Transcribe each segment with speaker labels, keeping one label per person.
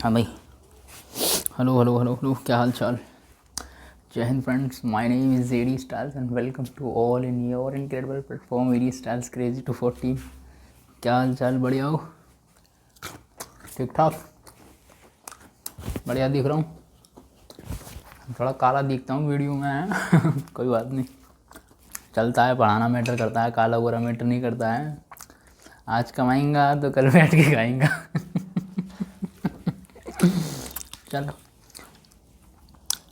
Speaker 1: हाँ भाई। Hello hello hello hello, क्या हाल चाल। जय हिंद friends, my name is JD styles and welcome to all in your incredible platform very styles crazy 240। क्या हाल चाल, बढ़िया हो? ठीक ठाक, बढ़िया दिख रहा हूँ। थोड़ा काला दिखता हूँ वीडियो में कोई बात नहीं, चलता है। पढ़ाना मैटर करता है, काला गोरा मैटर नहीं करता है। आज कमाएंगा तो कल बैठ के खाएंगा चलो,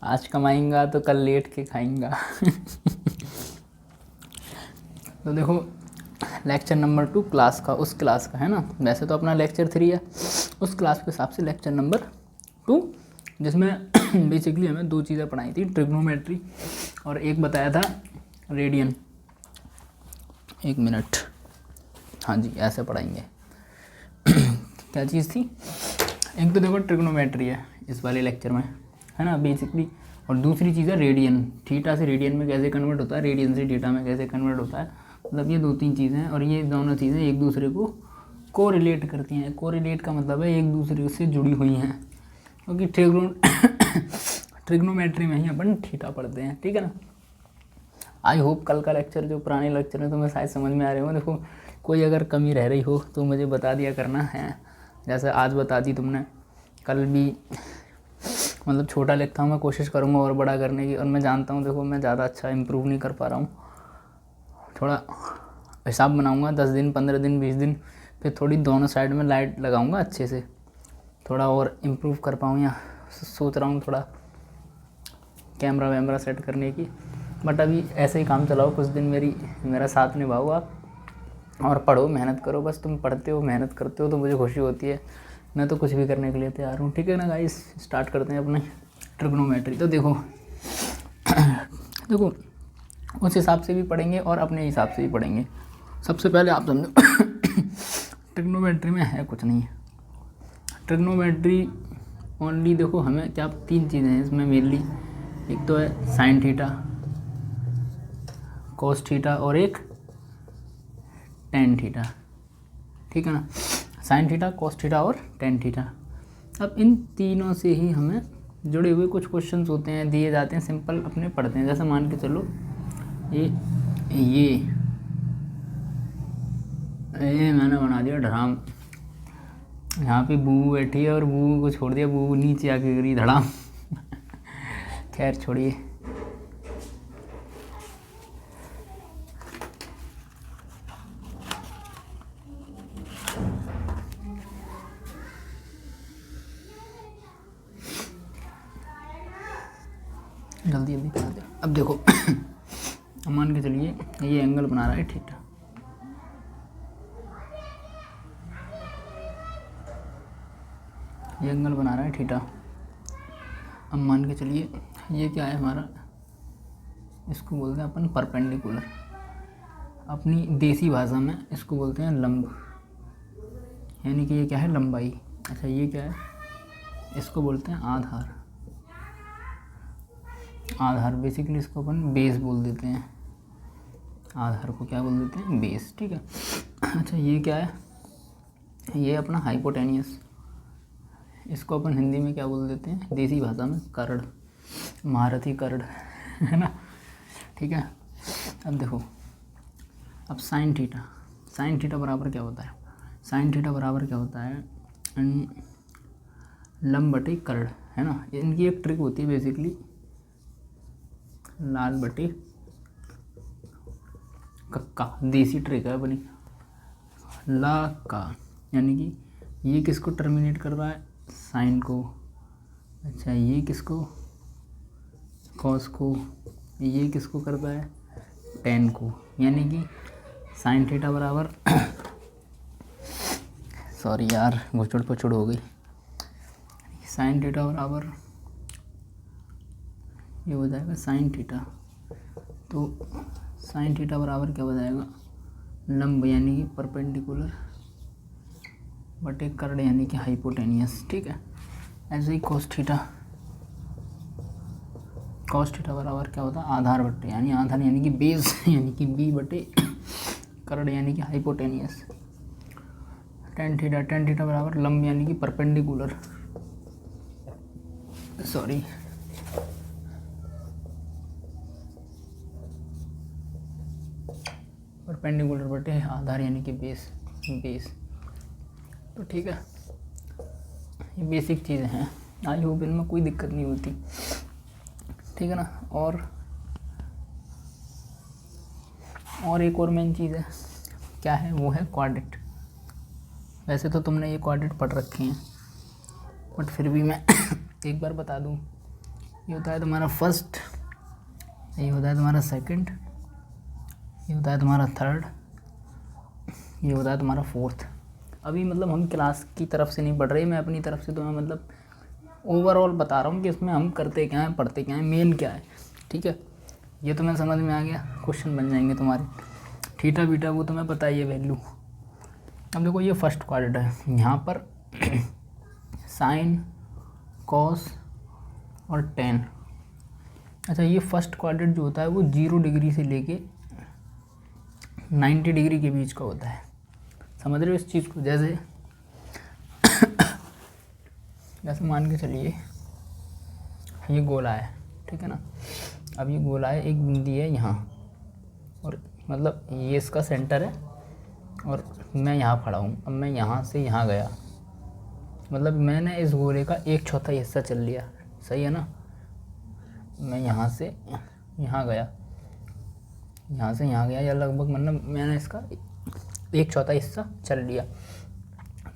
Speaker 1: आज कमाएंगा तो कल लेट के खाएंगा तो देखो, लेक्चर नंबर 2 क्लास का, उस क्लास का है ना। वैसे तो अपना लेक्चर 3 है, उस क्लास के हिसाब से लेक्चर नंबर 2, जिसमें बेसिकली हमें 2 चीज़ें पढ़ाई थी, ट्रिग्नोमेट्री और एक बताया था रेडियन। 1 मिनट, हाँ जी, ऐसे पढ़ाएंगे क्या चीज़ थी? एक तो देखो ट्रिग्नोमेट्री है इस वाले लेक्चर में, है ना, बेसिकली। और दूसरी चीज़ है रेडियन। थीटा से रेडियन में कैसे कन्वर्ट होता है, रेडियन से थीटा में कैसे कन्वर्ट होता है। मतलब ये 2-3 चीज़ें हैं, और ये दोनों चीज़ें एक दूसरे को कोरिलेट करती हैं। कोरिलेट का मतलब है एक दूसरे से जुड़ी हुई हैं, क्योंकि ट्रिग्नोमेट्री में ही अपन थीटा पढ़ते हैं, ठीक है ना। आई होप कल का लेक्चर, जो पुराने लेक्चर है, तुम्हें शायद समझ में आ रहे हो। देखो, कोई अगर कमी रह रही हो तो मुझे बता दिया करना है, जैसे आज बता दी तुमने। कल भी मतलब छोटा लिखता हूँ, मैं कोशिश करूँगा और बड़ा करने की। और मैं जानता हूँ, देखो, मैं ज़्यादा अच्छा इम्प्रूव नहीं कर पा रहा हूँ। थोड़ा हिसाब बनाऊँगा, 10 दिन 15 दिन 20 दिन, फिर थोड़ी दोनों साइड में लाइट लगाऊँगा अच्छे से, थोड़ा और इम्प्रूव कर पाऊँ। या सोच रहा हूँ थोड़ा कैमरा वैमरा सेट करने की। बट अभी ऐसे ही काम चलाओ, कुछ दिन मेरा साथ निभाओ आप, और पढ़ो, मेहनत करो। बस तुम पढ़ते हो, मेहनत करते हो तो मुझे खुशी होती है। मैं तो कुछ भी करने के लिए तैयार हूँ, ठीक है ना गाइस। स्टार्ट करते हैं अपने ट्रिग्नोमेट्री। तो देखो देखो, उस हिसाब से भी पढ़ेंगे और अपने हिसाब से भी पढ़ेंगे। सबसे पहले आप समझो ट्रिग्नोमेट्री में है कुछ नहीं है। ट्रिग्नोमेट्री ओनली, देखो, हमें क्या 3 चीज़ें हैं इसमें मेनली। एक तो है साइन थीटा, कोस थीटा और एक टेन थीटा, ठीक है ना। साइन थीटा, कोस थीटा और टेन थीटा। अब इन तीनों से ही हमें जुड़े हुए कुछ क्वेश्चंस होते हैं, दिए जाते हैं, सिंपल अपने पढ़ते हैं। जैसे मान के चलो, ये मैंने बना दिया ढड़ाम। यहाँ पे बू बैठी है और बू को छोड़ दिया, बू नीचे आके गिरी धड़ाम खैर छोड़िए। जल्दी जल्दी बना दे। अब देखो मान के चलिए ये एंगल बना रहा है थीटा, ये एंगल बना रहा है थीटा। अब मान के चलिए ये क्या है हमारा, इसको बोलते हैं अपन परपेंडिकुलर। अपनी देसी भाषा में इसको बोलते हैं लंब, यानी कि ये क्या है, लंबाई। अच्छा, ये क्या है, इसको बोलते हैं आधार। आधार बेसिकली इसको अपन बेस बोल देते हैं। आधार को क्या बोल देते हैं, बेस, ठीक है। अच्छा, ये क्या है, ये अपना हाइपोटेनियस। इसको अपन हिंदी में क्या बोल देते हैं, देसी भाषा में करड़, महारथी करड़ है ना, ठीक है। अब देखो, अब साइन थीटा, साइन थीटा बराबर क्या होता है, साइन थीटा बराबर क्या होता है, लंब बटे करड़, है ना। इनकी एक ट्रिक होती है बेसिकली, लाल बटे कक्का, देसी ट्रिक है अपनी, ला का, यानी कि ये किसको टर्मिनेट कर रहा है, साइन को। अच्छा, ये किसको, कॉस को। ये किसको करता है, टेन को। यानी कि साइन थीटा बराबर सॉरी यार, घुचड़ पचड़ हो गई। साइन थीटा बराबर ये हो जाएगा साइन थीटा। तो साइन थीटा बराबर क्या हो जाएगा, लंब यानी कि परपेंडिकुलर बटे करड़ यानी कि हाइपोटेनियस, ठीक है। ऐसे ही कोस थीटा, कॉस थीटा बराबर क्या होता है, आधार बटे, यानी आधार यानी कि बेस यानी कि बी बटे करड़ यानी कि hypotenuse. Tan theta, tan theta बराबर लंब यानी कि परपेंडिकुलर, सॉरी, परपेंडिकुलर बटे आधार यानी कि बेस। तो ठीक है, ये बेसिक चीज़ें हैं, आई होप इनमें कोई दिक्कत नहीं होती, ठीक है ना। और एक और मेन चीज़ है, क्या है वो है क्वाड्रेट। वैसे तो तुमने ये क्वाड्रेट पढ़ रखे हैं, बट फिर भी मैं एक बार बता दूं, ये होता है तुम्हारा फर्स्ट, ये होता है तुम्हारा सेकंड, ये होता है तुम्हारा थर्ड, ये होता है तुम्हारा फोर्थ। अभी मतलब हम क्लास की तरफ से नहीं पढ़ रहे, मैं अपनी तरफ से तुम्हें मतलब ओवरऑल बता रहा हूँ कि इसमें हम करते क्या हैं, पढ़ते क्या हैं, मेन क्या है, ठीक है। ये तुम्हें समझ में आ गया, क्वेश्चन बन जाएंगे तुम्हारे। थीटा बीटा वो तुम्हें पता ही है वैल्यू। अब देखो ये फर्स्ट क्वाड्रेंट है, यहाँ पर साइन, कॉस और टेन। अच्छा, ये फर्स्ट क्वाड्रेंट जो होता है वो 0 डिग्री से लेके 90 डिग्री के बीच का होता है। समझ रहे हो इस चीज़ को? जैसे जैसे मान के चलिए ये गोला है, ठीक है ना। अब ये गोला है, एक बिंदी है यहाँ, और मतलब ये इसका सेंटर है, और मैं यहाँ खड़ा हूँ। अब मैं यहाँ से यहाँ गया, मतलब मैंने इस गोले का 1/4 हिस्सा चल लिया, सही है ना। मैं यहाँ से यहाँ गया, यहाँ से यहाँ गया, या लगभग मतलब मैंने इसका 1/4 हिस्सा चल लिया।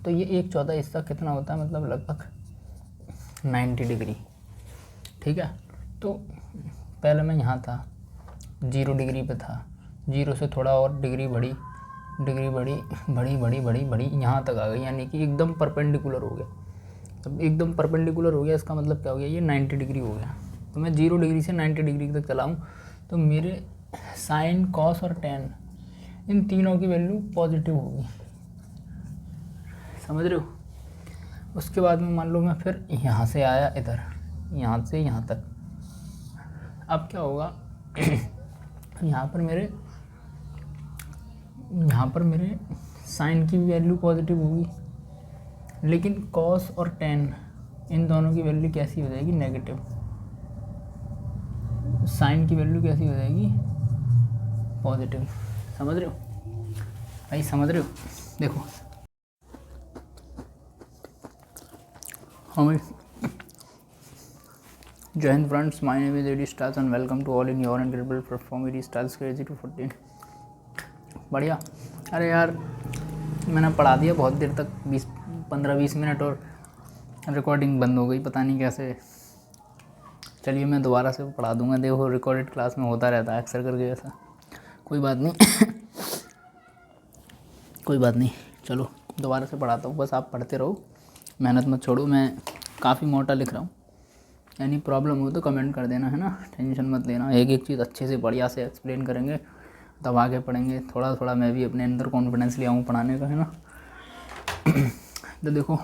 Speaker 1: तो ये 1/4 हिस्सा कितना होता है, मतलब लगभग 90 डिग्री, ठीक है। तो पहले मैं यहाँ था, 0 डिग्री पे था, 0 से थोड़ा और डिग्री बढ़ी, बढ़ी यहाँ तक आ गई, यानी कि एकदम परपेंडिकुलर हो गया। अब एकदम परपेंडिकुलर हो गया, इसका मतलब क्या हो गया, ये 90 डिग्री हो गया। तो मैं 0 डिग्री से 90 डिग्री तक चला हूँ, तो मेरे साइन, कॉस और टेन, इन तीनों की वैल्यू पॉजिटिव होगी, समझ रहे हो। उसके बाद में मान लो मैं फिर यहाँ से आया इधर, यहाँ से यहाँ तक। अब क्या होगा यहाँ पर मेरे साइन की भी वैल्यू पॉजिटिव होगी, लेकिन कॉस और टेन इन दोनों की वैल्यू कैसी हो जाएगी, नेगेटिव। साइन की वैल्यू कैसी हो जाएगी, पॉजिटिव। समझ रहे हो भाई, समझ रहे हो? देखो हाँ भाई, जय हिंद friends, my name is AD stars and welcome to all in your incredible platform AD stars crazy 214। बढ़िया। अरे यार मैंने पढ़ा दिया बहुत देर तक, 15-20 मिनट, और रिकॉर्डिंग बंद हो गई, पता नहीं कैसे। चलिए मैं दोबारा से पढ़ा दूंगा, देखो रिकॉर्डेड क्लास में होता रहता है अक्सर करके ऐसा, कोई बात नहीं कोई बात नहीं, चलो दोबारा से पढ़ाता हूँ। बस आप पढ़ते रहो, मेहनत मत छोड़ो। मैं काफ़ी मोटा लिख रहा हूँ, यानी प्रॉब्लम हो तो कमेंट कर देना, है ना, टेंशन मत लेना। एक एक चीज़ अच्छे से बढ़िया से एक्सप्लेन करेंगे, तब आगे पढ़ेंगे। थोड़ा थोड़ा मैं भी अपने अंदर कॉन्फिडेंस ले आऊँ पढ़ाने का, है ना। तो देखो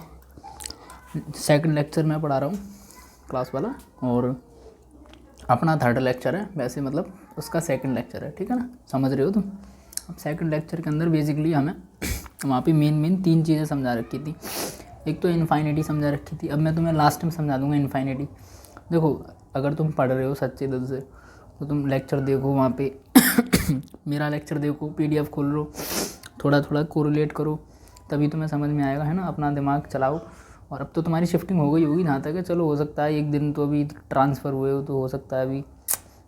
Speaker 1: सेकंड लेक्चर मैं पढ़ा रहा हूँ क्लास वाला, और अपना थर्ड लेक्चर है वैसे, मतलब उसका सेकंड लेक्चर है, ठीक है ना, समझ रहे हो तुम। अब सेकंड लेक्चर के अंदर बेसिकली हमें वहाँ पे मेन 3 चीज़ें समझा रखी थी। एक तो इनफाइनिटी समझा रखी थी, अब मैं तुम्हें लास्ट में समझा दूंगा इनफाइनिटी। देखो अगर तुम पढ़ रहे हो सच्चे दिल से तो तुम लेक्चर देखो वहाँ पे मेरा लेक्चर देखो, PDF खोल लो, थोड़ा थोड़ा कोरिलेट करो, तभी तुम्हें समझ में आएगा, है ना। अपना दिमाग चलाओ। और अब तो तुम्हारी शिफ्टिंग हो गई होगी जहाँ तक है, चलो हो सकता है एक दिन तो अभी ट्रांसफ़र हुए हो, तो हो सकता है अभी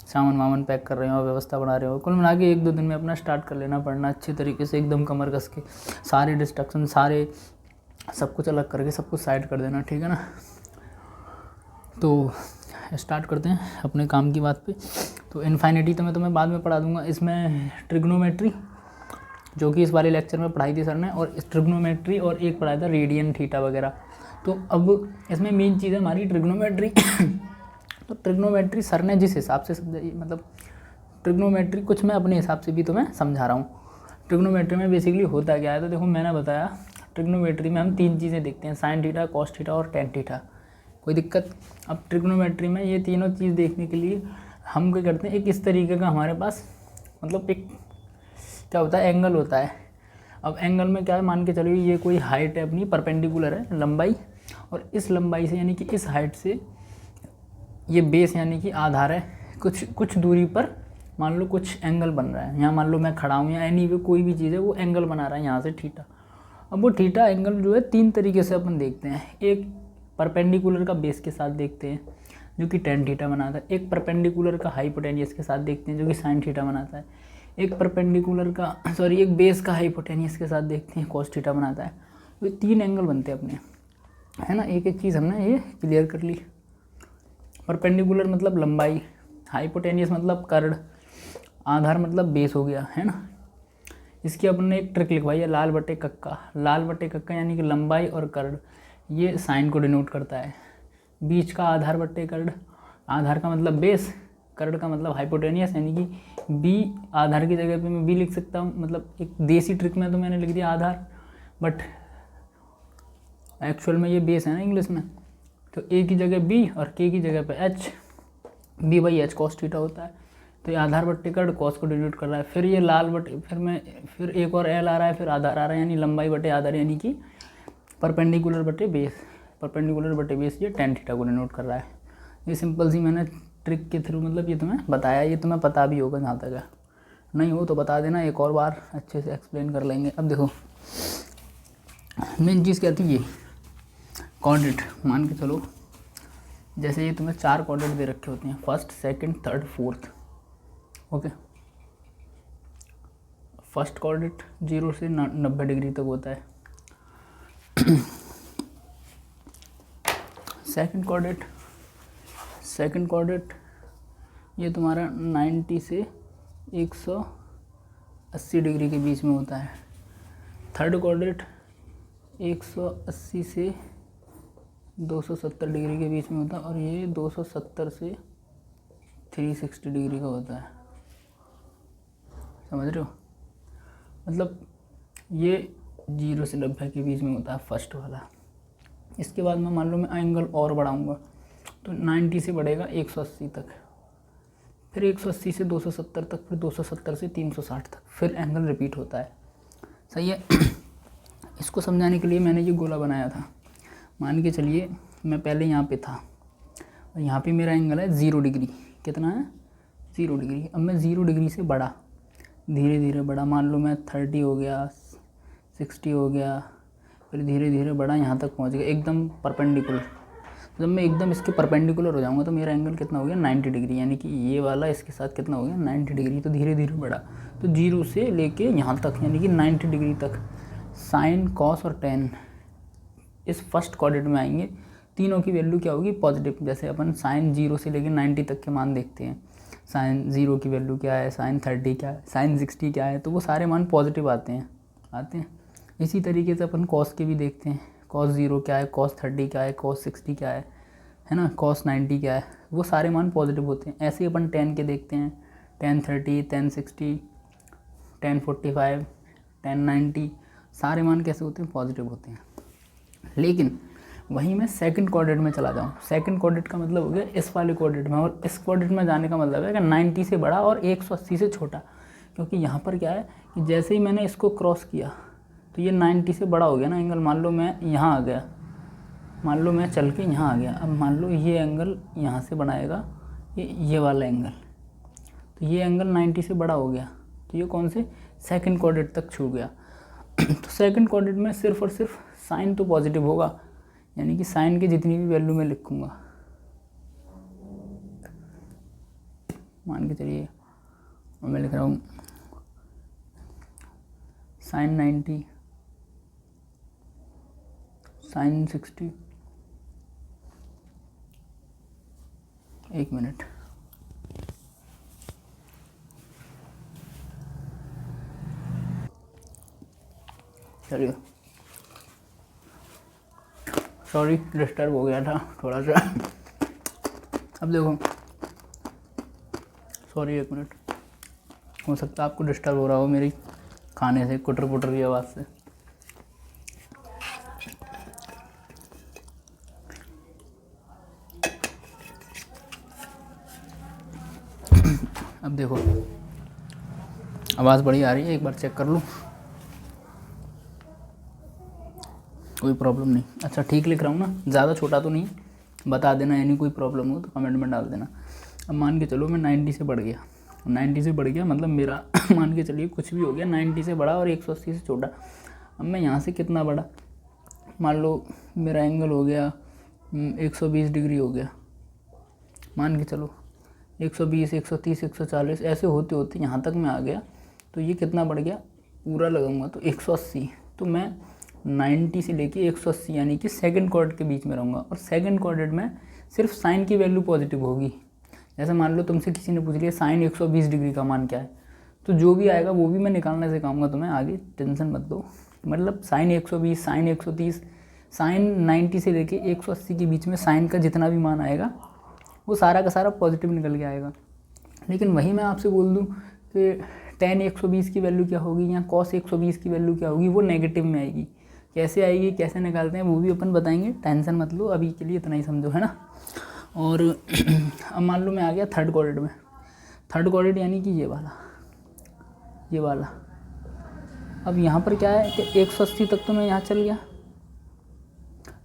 Speaker 1: सामान वामान पैक कर रहे हो, व्यवस्था बना रहे हो, कुल मिला के 1-2 दिन में अपना स्टार्ट कर लेना पढ़ना अच्छे तरीके से, एकदम कमर कस के, सारे डिस्ट्रक्शन, सारे सब कुछ अलग करके सब कुछ साइड कर देना, ठीक है ना। तो स्टार्ट करते हैं अपने काम की बात पे। तो इनफाइनिटी तो मैं तुम्हें बाद में पढ़ा दूंगा। इसमें ट्रिग्नोमेट्री, जो कि इस वाले लेक्चर में पढ़ाई थी सर ने, और इस ट्रिग्नोमेट्री, और एक पढ़ाया था रेडियन, थीटा वगैरह। तो अब इसमें मेन चीज़ है हमारी ट्रिग्नोमेट्री। तो ट्रिग्नोमेट्री सर ने जिस हिसाब से समझाई, मतलब ट्रिग्नोमेट्री कुछ मैं अपने हिसाब से भी तुम्हें समझा रहा हूँ। ट्रिग्नोमेट्री में बेसिकली होता क्या है, तो देखो मैंने बताया ट्रिग्नोमेट्री में हम 3 चीज़ें देखते हैं, साइन थीटा, कॉस थीटा और टेन थीटा। कोई दिक्कत? अब ट्रिग्नोमेट्री में ये तीनों चीज़ देखने के लिए हम क्या करते हैं, एक इस तरीके का हमारे पास मतलब एक क्या होता है, एंगल होता है। अब एंगल में क्या है, मान के चलिए ये कोई हाइट है अपनी, परपेंडिकुलर है लंबाई, और इस लंबाई से यानी कि इस हाइट से ये बेस यानी कि आधार है, कुछ दूरी पर मान लो कुछ एंगल बन रहा है। यहाँ मान लो मैं खड़ा हूँ या एनी वे कोई भी चीज़ है वो एंगल बना रहा है यहाँ से थीटा। अब वो थीटा एंगल जो है 3 तरीके से अपन देखते हैं। एक परपेंडिकुलर का बेस के साथ देखते हैं जो कि tan थीटा बनाता है। एक परपेंडिकुलर का हाइपोटेनियस के साथ देखते हैं जो कि sin थीटा बनाता है। एक बेस का हाइपोटेनियस के साथ देखते हैं cos थीटा बनाता है। तो 3 एंगल बनते हैं अपने, है ना। एक एक चीज़ हमने ये क्लियर कर ली। परपेंडिकुलर मतलब लंबाई, हाइपोटेनियस मतलब कर्ड, आधार मतलब बेस हो गया, है ना। इसकी अपन ने एक ट्रिक लिखवाई है, लाल बटे कक्का यानी कि लंबाई और कर्ड, ये साइन को डिनोट करता है। बीच का आधार बटे कर्ड, आधार का मतलब बेस, कर्ड का मतलब हाइपोटेनियस, यानी कि बी आधार की जगह पे मैं बी लिख सकता हूँ। मतलब एक देसी ट्रिक में तो मैंने लिख दिया आधार, बट एक्चुअल में ये बेस है ना इंग्लिश में। तो ए की जगह बी और के की जगह पे H, B by H cos theta होता है। तो ये आधार बट्टे कर्ड कॉस को डिनोट कर रहा है। फिर ये लाल बटे, फिर एक और एल आ रहा है, फिर आधार आ रहा है, यानी लंबाई बटे आधार, यानी कि परपेंडिकुलर बटे बेस, ये tan थीटा को डिनोट कर रहा है। ये सिंपल सी मैंने ट्रिक के थ्रू मतलब ये तुम्हें बताया, ये तुम्हें पता भी होगा जहाँ तक है। नहीं हो तो बता देना, एक और बार अच्छे से एक्सप्लेन कर लेंगे। अब देखो मेन चीज़ क्या थी, ये कोऑर्डिनेट मान के चलो। जैसे ये तुम्हें 4 कोऑर्डिनेट दे रखे होते हैं, 1st, 2nd, 3rd, 4th। Okay, first coordinate 0 से 90 डिग्री तक होता है। सेकंड कोऑर्डिनेट ये तुम्हारा 90 से 180 डिग्री के बीच में होता है। थर्ड कोऑर्डिनेट 180 से 270 डिग्री के बीच में होता है, और ये 270 से 360 डिग्री का होता है। समझ रहे हो, मतलब ये 0 से 90 के बीच में होता है फर्स्ट वाला। इसके बाद में मान लो मैं एंगल और बढ़ाऊंगा, तो 90 से बढ़ेगा 180 तक, फिर 180 से 270 तक, फिर 270 से 360 तक, फिर एंगल रिपीट होता है। सही है। इसको समझाने के लिए मैंने ये गोला बनाया था। मान के चलिए मैं पहले यहाँ पे था और यहाँ पे मेरा एंगल है 0 डिग्री। कितना है? 0 डिग्री। अब मैं 0 डिग्री से बढ़ा, धीरे धीरे बढ़ा, मान लो मैं 30 हो गया, 60 हो गया, फिर धीरे धीरे बढ़ा, यहाँ तक पहुँच गया एकदम परपेंडिकुलर। जब मैं एकदम इसके परपेंडिकुलर हो जाऊँगा तो मेरा एंगल कितना हो गया? 90 डिग्री, यानी कि ये वाला इसके साथ कितना हो गया? 90 डिग्री। तो धीरे धीरे बढ़ा, तो 0 से लेके यहाँ तक, यानी कि 90 डिग्री तक साइन, कॉस और टेन इस फर्स्ट कोऑर्डिनेट में आएंगे। तीनों की वैल्यू क्या होगी? पॉजिटिव। जैसे अपन साइन 0 से लेके 90 तक के मान देखते हैं, साइन 0 की वैल्यू क्या है, साइन 30 क्या है, साइन 60 क्या है, तो वो सारे मान पॉजिटिव आते हैं। इसी तरीके से अपन कॉस के भी देखते हैं, कॉस 0 क्या है, कॉस 30 क्या है, कॉस 60 क्या है ना, कॉस 90 क्या है, वो सारे मान पॉजिटिव होते हैं। ऐसे ही अपन टेन के देखते हैं, टेन 30, टेन 60, टेन 45, टेन 90, सारे मान कैसे होते हैं? पॉजिटिव होते हैं। लेकिन वहीं मैं सेकंड कोऑर्डिनेट में चला जाऊँ, सेकंड कोऑर्डिनेट का मतलब हो गया इस वाले कोऑर्डिनेट में, और इस कोऑर्डिनेट में जाने का मतलब है कि 90 से बड़ा और 180 से छोटा। क्योंकि यहाँ पर क्या है कि जैसे ही मैंने इसको क्रॉस किया तो ये 90 से बड़ा हो गया ना एंगल। मान लो मैं यहाँ आ गया, मान लो मैं चल के यहाँ आ गया, अब मान लो ये एंगल यहाँ से बनाएगा ये वाला एंगल, तो ये एंगल 90 से बड़ा हो गया, तो ये कौन से? सेकंड कोऑर्डिनेट तक छू गया। तो सेकंड कोऑर्डिनेट में सिर्फ और सिर्फ साइन तो पॉजिटिव होगा, यानी कि साइन की जितनी भी वैल्यू मैं लिखूँगा, मान के चलिए मैं लिख रहा हूँ साइन 90, साइन 60, एक मिनट, चलिए सॉरी डिस्टर्ब हो गया था थोड़ा सा। अब देखो, सॉरी एक मिनट, हो सकता है आपको डिस्टर्ब हो रहा हो मेरी खाने से, कुटर पुटर की आवाज़ से। अब देखो आवाज़ बड़ी आ रही है, एक बार चेक कर लूँ, कोई प्रॉब्लम नहीं। अच्छा ठीक लिख रहा हूँ ना, ज़्यादा छोटा तो नहीं, बता देना, यानी कोई प्रॉब्लम हो तो कमेंट में डाल देना। अब मान के चलो मैं 90 से बढ़ गया, 90 से बढ़ गया मतलब मेरा मान के चलिए कुछ भी हो गया, 90 से बड़ा और 180 से छोटा। अब मैं यहाँ से कितना बड़ा, मान लो मेरा एंगल हो गया 120 डिग्री हो गया, मान के चलो 120, 130, 140 ऐसे होते होते यहाँ तक मैं आ गया। तो ये कितना बढ़ गया, पूरा लगाऊंगा तो 180। तो मैं 90 से लेके 180 यानी कि सेकंड क्वाड्रेंट के बीच में रहूँगा। और सेकंड क्वाड्रेंट में सिर्फ साइन की वैल्यू पॉजिटिव होगी। जैसे मान लो तुमसे किसी ने पूछ लिया साइन 120 डिग्री का मान क्या है, तो जो भी आएगा वो भी मैं निकालने सिखाऊंगा तुम्हें, आगे टेंशन मत लो। मतलब साइन 120, साइन 130, साइन 90 से लेके 180 के बीच में साइन का जितना भी मान आएगा वो सारा का सारा पॉजिटिव निकल के आएगा। लेकिन वही मैं आपसे बोल दूँ कि टेन 120 की वैल्यू क्या होगी या कॉस 120 की वैल्यू क्या होगी, वो नेगेटिव में आएगी। कैसे आएगी, कैसे निकालते हैं वो भी अपन बताएंगे, टेंशन मत लो, अभी के लिए इतना ही समझो, है ना। और अब मान लो मैं आ गया थर्ड क्वाड्रेंट में। थर्ड क्वाड्रेंट यानी कि ये वाला। अब यहाँ पर क्या है कि 180 तक तो मैं यहाँ चल गया।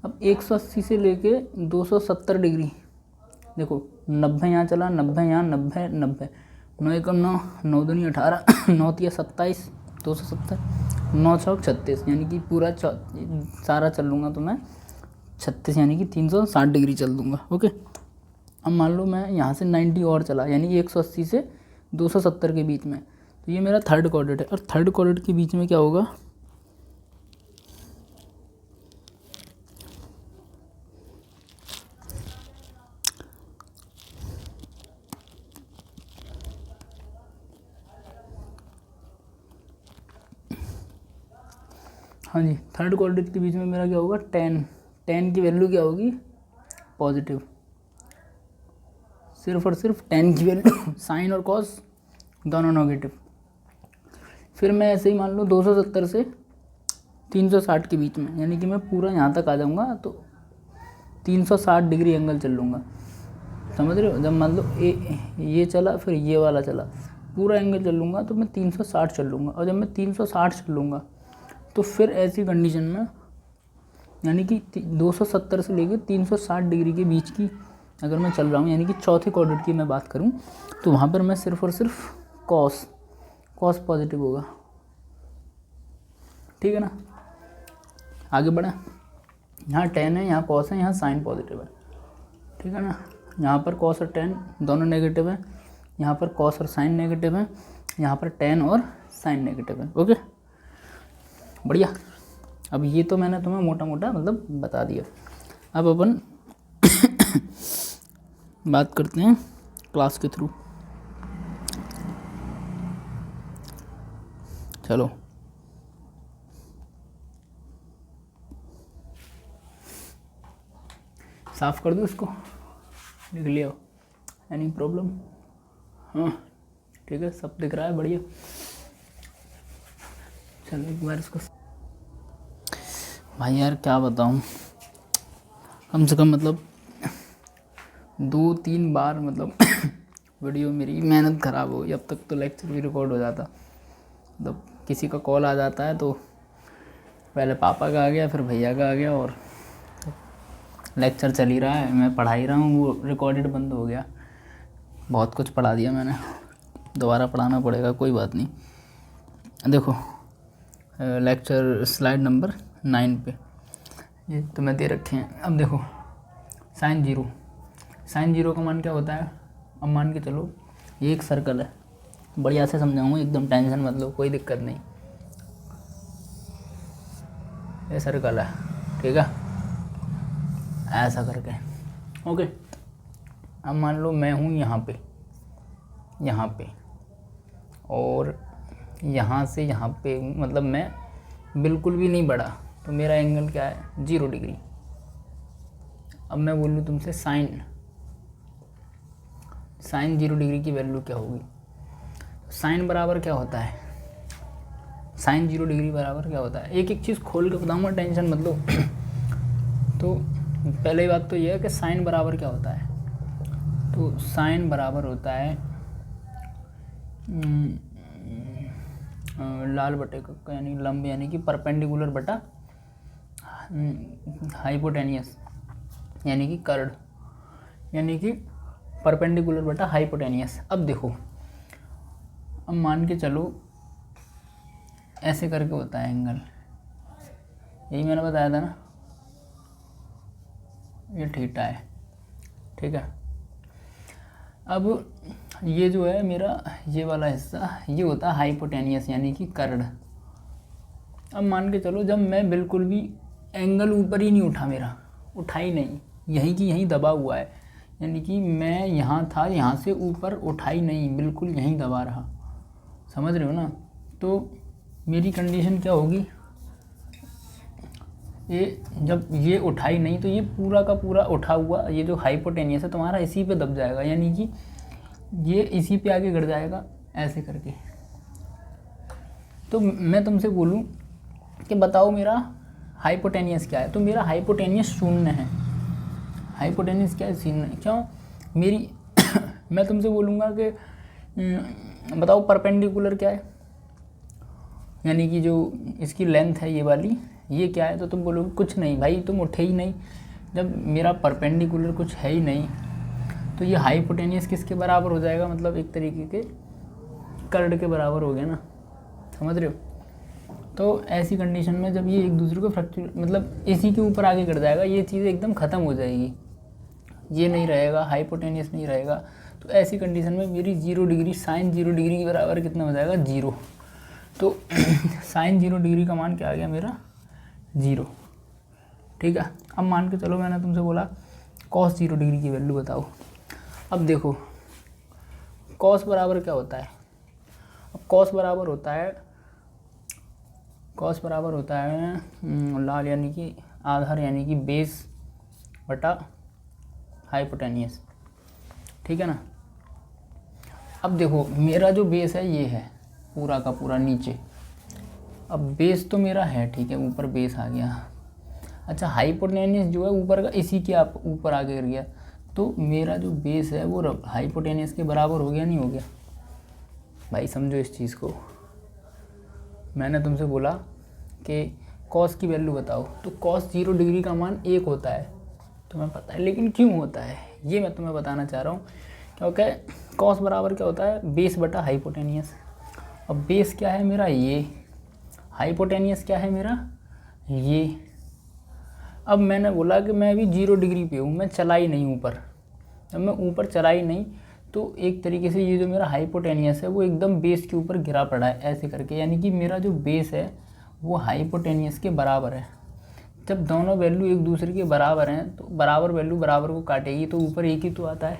Speaker 1: अब 180 से लेके 270 डिग्री, देखो 90 यहाँ चला, 90 यहाँ, 90, 90, 9 एकम 9, 9 दूनी 18, 9 तिया 27, 270, 9 चौक 36, यानी कि पूरा सारा चल लूँगा तो मैं 36 यानी कि 360 डिग्री चल दूँगा। ओके, अब मान लो मैं यहाँ से 90 और चला, यानी 180 से 270 के बीच में, तो ये मेरा थर्ड क्वाड्रेंट है। और थर्ड क्वाड्रेंट के बीच में क्या होगा, हाँ जी, थर्ड क्वाड्रेंट के बीच में मेरा क्या होगा, 10 की वैल्यू क्या होगी, पॉजिटिव। सिर्फ और सिर्फ 10 की वैल्यू, साइन और कॉस दोनों नेगेटिव। फिर मैं ऐसे ही मान लो 270 से 360 के बीच में, यानी कि मैं पूरा यहाँ तक आ जाऊँगा तो 360 डिग्री एंगल चल लूँगा, समझ रहे हो। जब मान लो ये चला, फिर ये वाला चला, पूरा एंगल चल लूँगा तो मैं 360 चल लूँगा। और जब मैं 360 चल लूँगा तो फिर ऐसी कंडीशन में, यानी कि 270 से लेकर 360 डिग्री के बीच की अगर मैं चल रहा हूँ, यानी कि चौथे क्वाड्रेंट की मैं बात करूँ, तो वहाँ पर मैं सिर्फ और सिर्फ कॉस पॉजिटिव होगा, ठीक है ना। आगे बढ़ें, यहाँ 10 है, यहाँ कॉस है, यहाँ साइन पॉजिटिव है, ठीक है ना। यहाँ पर कॉस और 10 दोनों नेगेटिव है, यहाँ पर कॉस और साइन नेगेटिव है, यहाँ पर 10 और साइन नेगेटिव है। ओके, बढ़िया। अब ये तो मैंने तुम्हें मोटा मोटा मतलब बता दिया। अब अपन बात करते हैं क्लास के थ्रू। चलो, साफ कर दूँ इसको, लिख लिया, एनी प्रॉब्लम, हाँ ठीक है, सब दिख रहा है, बढ़िया। चलो एक बार इसको, भाई यार क्या बताऊँ, कम से कम मतलब 2-3 बार मतलब वीडियो मेरी मेहनत ख़राब हो गई। अब तक तो लेक्चर भी रिकॉर्ड हो जाता, मतलब किसी का कॉल आ जाता है तो पहले पापा का आ गया, फिर भैया का आ गया, और लेक्चर चल ही रहा है, मैं पढ़ा ही रहा हूँ, वो रिकॉर्डेड बंद हो गया। बहुत कुछ पढ़ा दिया मैंने, दोबारा पढ़ाना पड़ेगा, कोई बात नहीं। देखो लेक्चर स्लाइड नंबर 9 पे ये तुम्हें दे रखे हैं। अब देखो साइन जीरो का मान क्या होता है। अब मान के चलो ये एक सर्कल है, बढ़िया से समझाऊंगा, एकदम टेंशन मत लो, कोई दिक्कत नहीं। ये सर्कल है, ठीक है, ऐसा करके, ओके। अब मान लो मैं हूँ यहाँ पे और यहाँ से यहाँ पे, मतलब मैं बिल्कुल भी नहीं बढ़ा, तो मेरा एंगल क्या है, 0 डिग्री। अब मैं बोलूँ तुमसे साइन 0 डिग्री की वैल्यू क्या होगी। साइन बराबर क्या होता है, साइन 0 डिग्री बराबर क्या होता है, एक एक चीज़ खोल के बताऊँगा, टेंशन मत लो। तो पहले बात तो यह है कि साइन बराबर क्या होता है। तो साइन बराबर होता है लाल बटे का, यानी लंब, यानी कि परपेंडिकुलर बटा हाइपोटेनियस, यानी कि कर्ड, यानी कि परपेंडिकुलर बटा हाइपोटेनियस। अब देखो, अब मान के चलो ऐसे करके होता है एंगल, यही मैंने बताया था ना, ये थीटा है, ठीक है। अब ये जो है मेरा ये वाला हिस्सा, ये होता है हाइपोटेनियस यानी कि कर्ड। अब मान के चलो जब मैं बिल्कुल भी एंगल ऊपर ही नहीं उठा, मेरा उठा ही नहीं, यहीं की यहीं दबा हुआ है, यानी कि मैं यहाँ था, यहाँ से ऊपर उठा ही नहीं, बिल्कुल यहीं दबा रहा, समझ रहे हो ना। तो मेरी कंडीशन क्या होगी, ये जब ये उठा ही नहीं तो ये पूरा का पूरा उठा हुआ ये जो हाइपोटेनियस है तुम्हारा इसी पे दब जाएगा, यानी कि ये इसी पे आगे गिर जाएगा ऐसे करके। तो मैं तुमसे बोलूँ कि बताओ मेरा हाइपोटेनियस क्या है, तो मेरा हाइपोटेनियस 0 है। हाइपोटेनियस क्या है, 0 है। क्यों मेरी मैं तुमसे बोलूँगा कि बताओ परपेंडिकुलर क्या है, यानी कि जो इसकी लेंथ है ये वाली, ये क्या है, तो तुम बोलोगे कुछ नहीं भाई, तुम उठे ही नहीं। जब मेरा परपेंडिकुलर कुछ है ही नहीं तो ये हाइपोटेनियस किसके बराबर हो जाएगा, मतलब एक तरीके के कर्ड के बराबर हो गया ना, समझ रहे हो। तो ऐसी कंडीशन में जब ये एक दूसरे को फ्रैक्चर मतलब इसी के ऊपर आगे बढ़ जाएगा, ये चीज़ एकदम ख़त्म हो जाएगी, ये नहीं रहेगा, हाइपोटेनियस नहीं रहेगा। तो ऐसी कंडीशन में मेरी 0 डिग्री साइन 0 डिग्री के बराबर कितना हो जाएगा, 0। तो साइन 0 डिग्री का मान क्या आ गया मेरा, 0, ठीक है। अब मान के चलो मैंने तुमसे बोला कॉस 0 डिग्री की वैल्यू बताओ। अब देखो कॉस बराबर क्या होता है, अब कॉस बराबर होता है लाल यानी कि आधार यानी कि बेस बटा हाइपोटेनियस, ठीक है ना। अब देखो मेरा जो बेस है ये है पूरा का पूरा नीचे, अब बेस तो मेरा है, ठीक है, ऊपर बेस आ गया। अच्छा हाइपोटेनियस जो है ऊपर का इसी के आप ऊपर आगे गिर गया, तो मेरा जो बेस है वो हाइपोटेनियस के बराबर हो गया, नहीं हो गया भाई, समझो इस चीज़ को। मैंने तुमसे बोला कि कॉस की वैल्यू बताओ, तो कॉस 0 डिग्री का मान 1 होता है, तुम्हें पता है, लेकिन क्यों होता है ये मैं तुम्हें बताना चाह रहा हूँ। क्योंकि कॉस बराबर क्या होता है, बेस बटा हाइपोटेनियस। अब बेस क्या है मेरा, ये, हाइपोटेनियस क्या है मेरा, ये। अब मैंने बोला कि मैं अभी 0 डिग्री पे हूँ, मैं चला ही नहीं ऊपर, जब मैं ऊपर चला ही नहीं तो एक तरीके से ये जो मेरा हाइपोटेनियस है वो एकदम बेस के ऊपर गिरा पड़ा है ऐसे करके, यानी कि मेरा जो बेस है वो हाइपोटेनियस के बराबर है। जब दोनों वैल्यू एक दूसरे के बराबर हैं तो बराबर वैल्यू बराबर को काटेगी, तो ऊपर एक ही तो आता है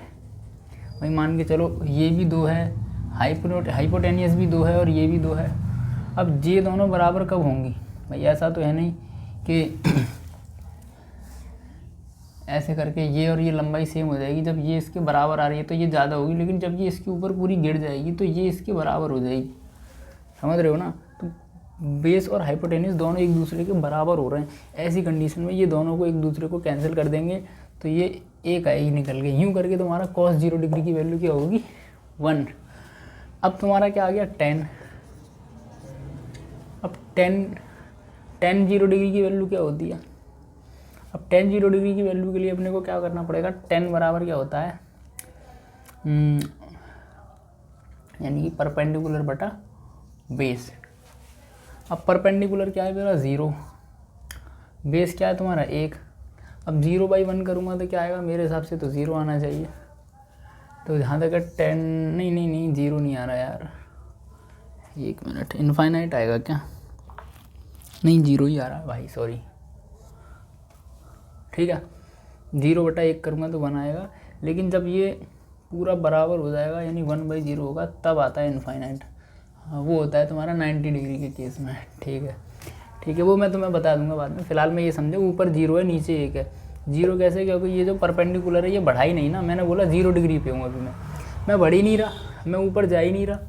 Speaker 1: भाई। मान के चलो ये भी 2 है, हाइपोटेनियस भी 2 है और ये भी 2 है। अब ये दोनों बराबर कब होंगी भाई, ऐसा तो है नहीं कि ऐसे करके ये और ये लंबाई सेम हो जाएगी। जब ये इसके बराबर आ रही है तो ये ज़्यादा होगी, लेकिन जब ये इसके ऊपर पूरी गिर जाएगी तो ये इसके बराबर हो जाएगी, समझ रहे हो ना। तो बेस और हाइपोटेनियस दोनों एक दूसरे के बराबर हो रहे हैं, ऐसी कंडीशन में ये दोनों को एक दूसरे को कैंसिल कर देंगे तो ये एक आएगी निकल के, यूँ करके तुम्हारा कॉस 0 डिग्री की वैल्यू क्या होगी, 1। अब तुम्हारा क्या आ गया, 10। अब 10 0 डिग्री की वैल्यू क्या होती है, अब 10 0 डिग्री की वैल्यू के लिए अपने को क्या करना पड़ेगा, 10 बराबर क्या होता है, यानी कि परपेंडिकुलर बटा बेस। अब परपेंडिकुलर क्या है मेरा, 0, बेस क्या है तुम्हारा 1। अब 0/1 करूँगा तो क्या आएगा, मेरे हिसाब से तो 0 आना चाहिए। तो जहाँ तक 10 नहीं 0 नहीं आ रहा यार, 1 मिनट, इनफाइनाइट आएगा क्या, नहीं 0 ही आ रहा है भाई, सॉरी, ठीक है। 0/1 करूँगा तो 1 आएगा, लेकिन जब ये पूरा बराबर हो जाएगा यानी 1/0 होगा तब आता है इनफाइनाइट, वो होता है तुम्हारा 90 डिग्री के केस में, ठीक है, वो मैं तुम्हें बता दूंगा बाद में। फिलहाल मैं ये समझो ऊपर 0 है नीचे 1 है। 0 कैसे, क्योंकि ये जो परपेंडिकुलर है ये बढ़ा ही नहीं ना, मैंने बोला 0 डिग्री पे हूँ अभी मैं बढ़ ही नहीं रहा, मैं ऊपर जा ही नहीं रहा,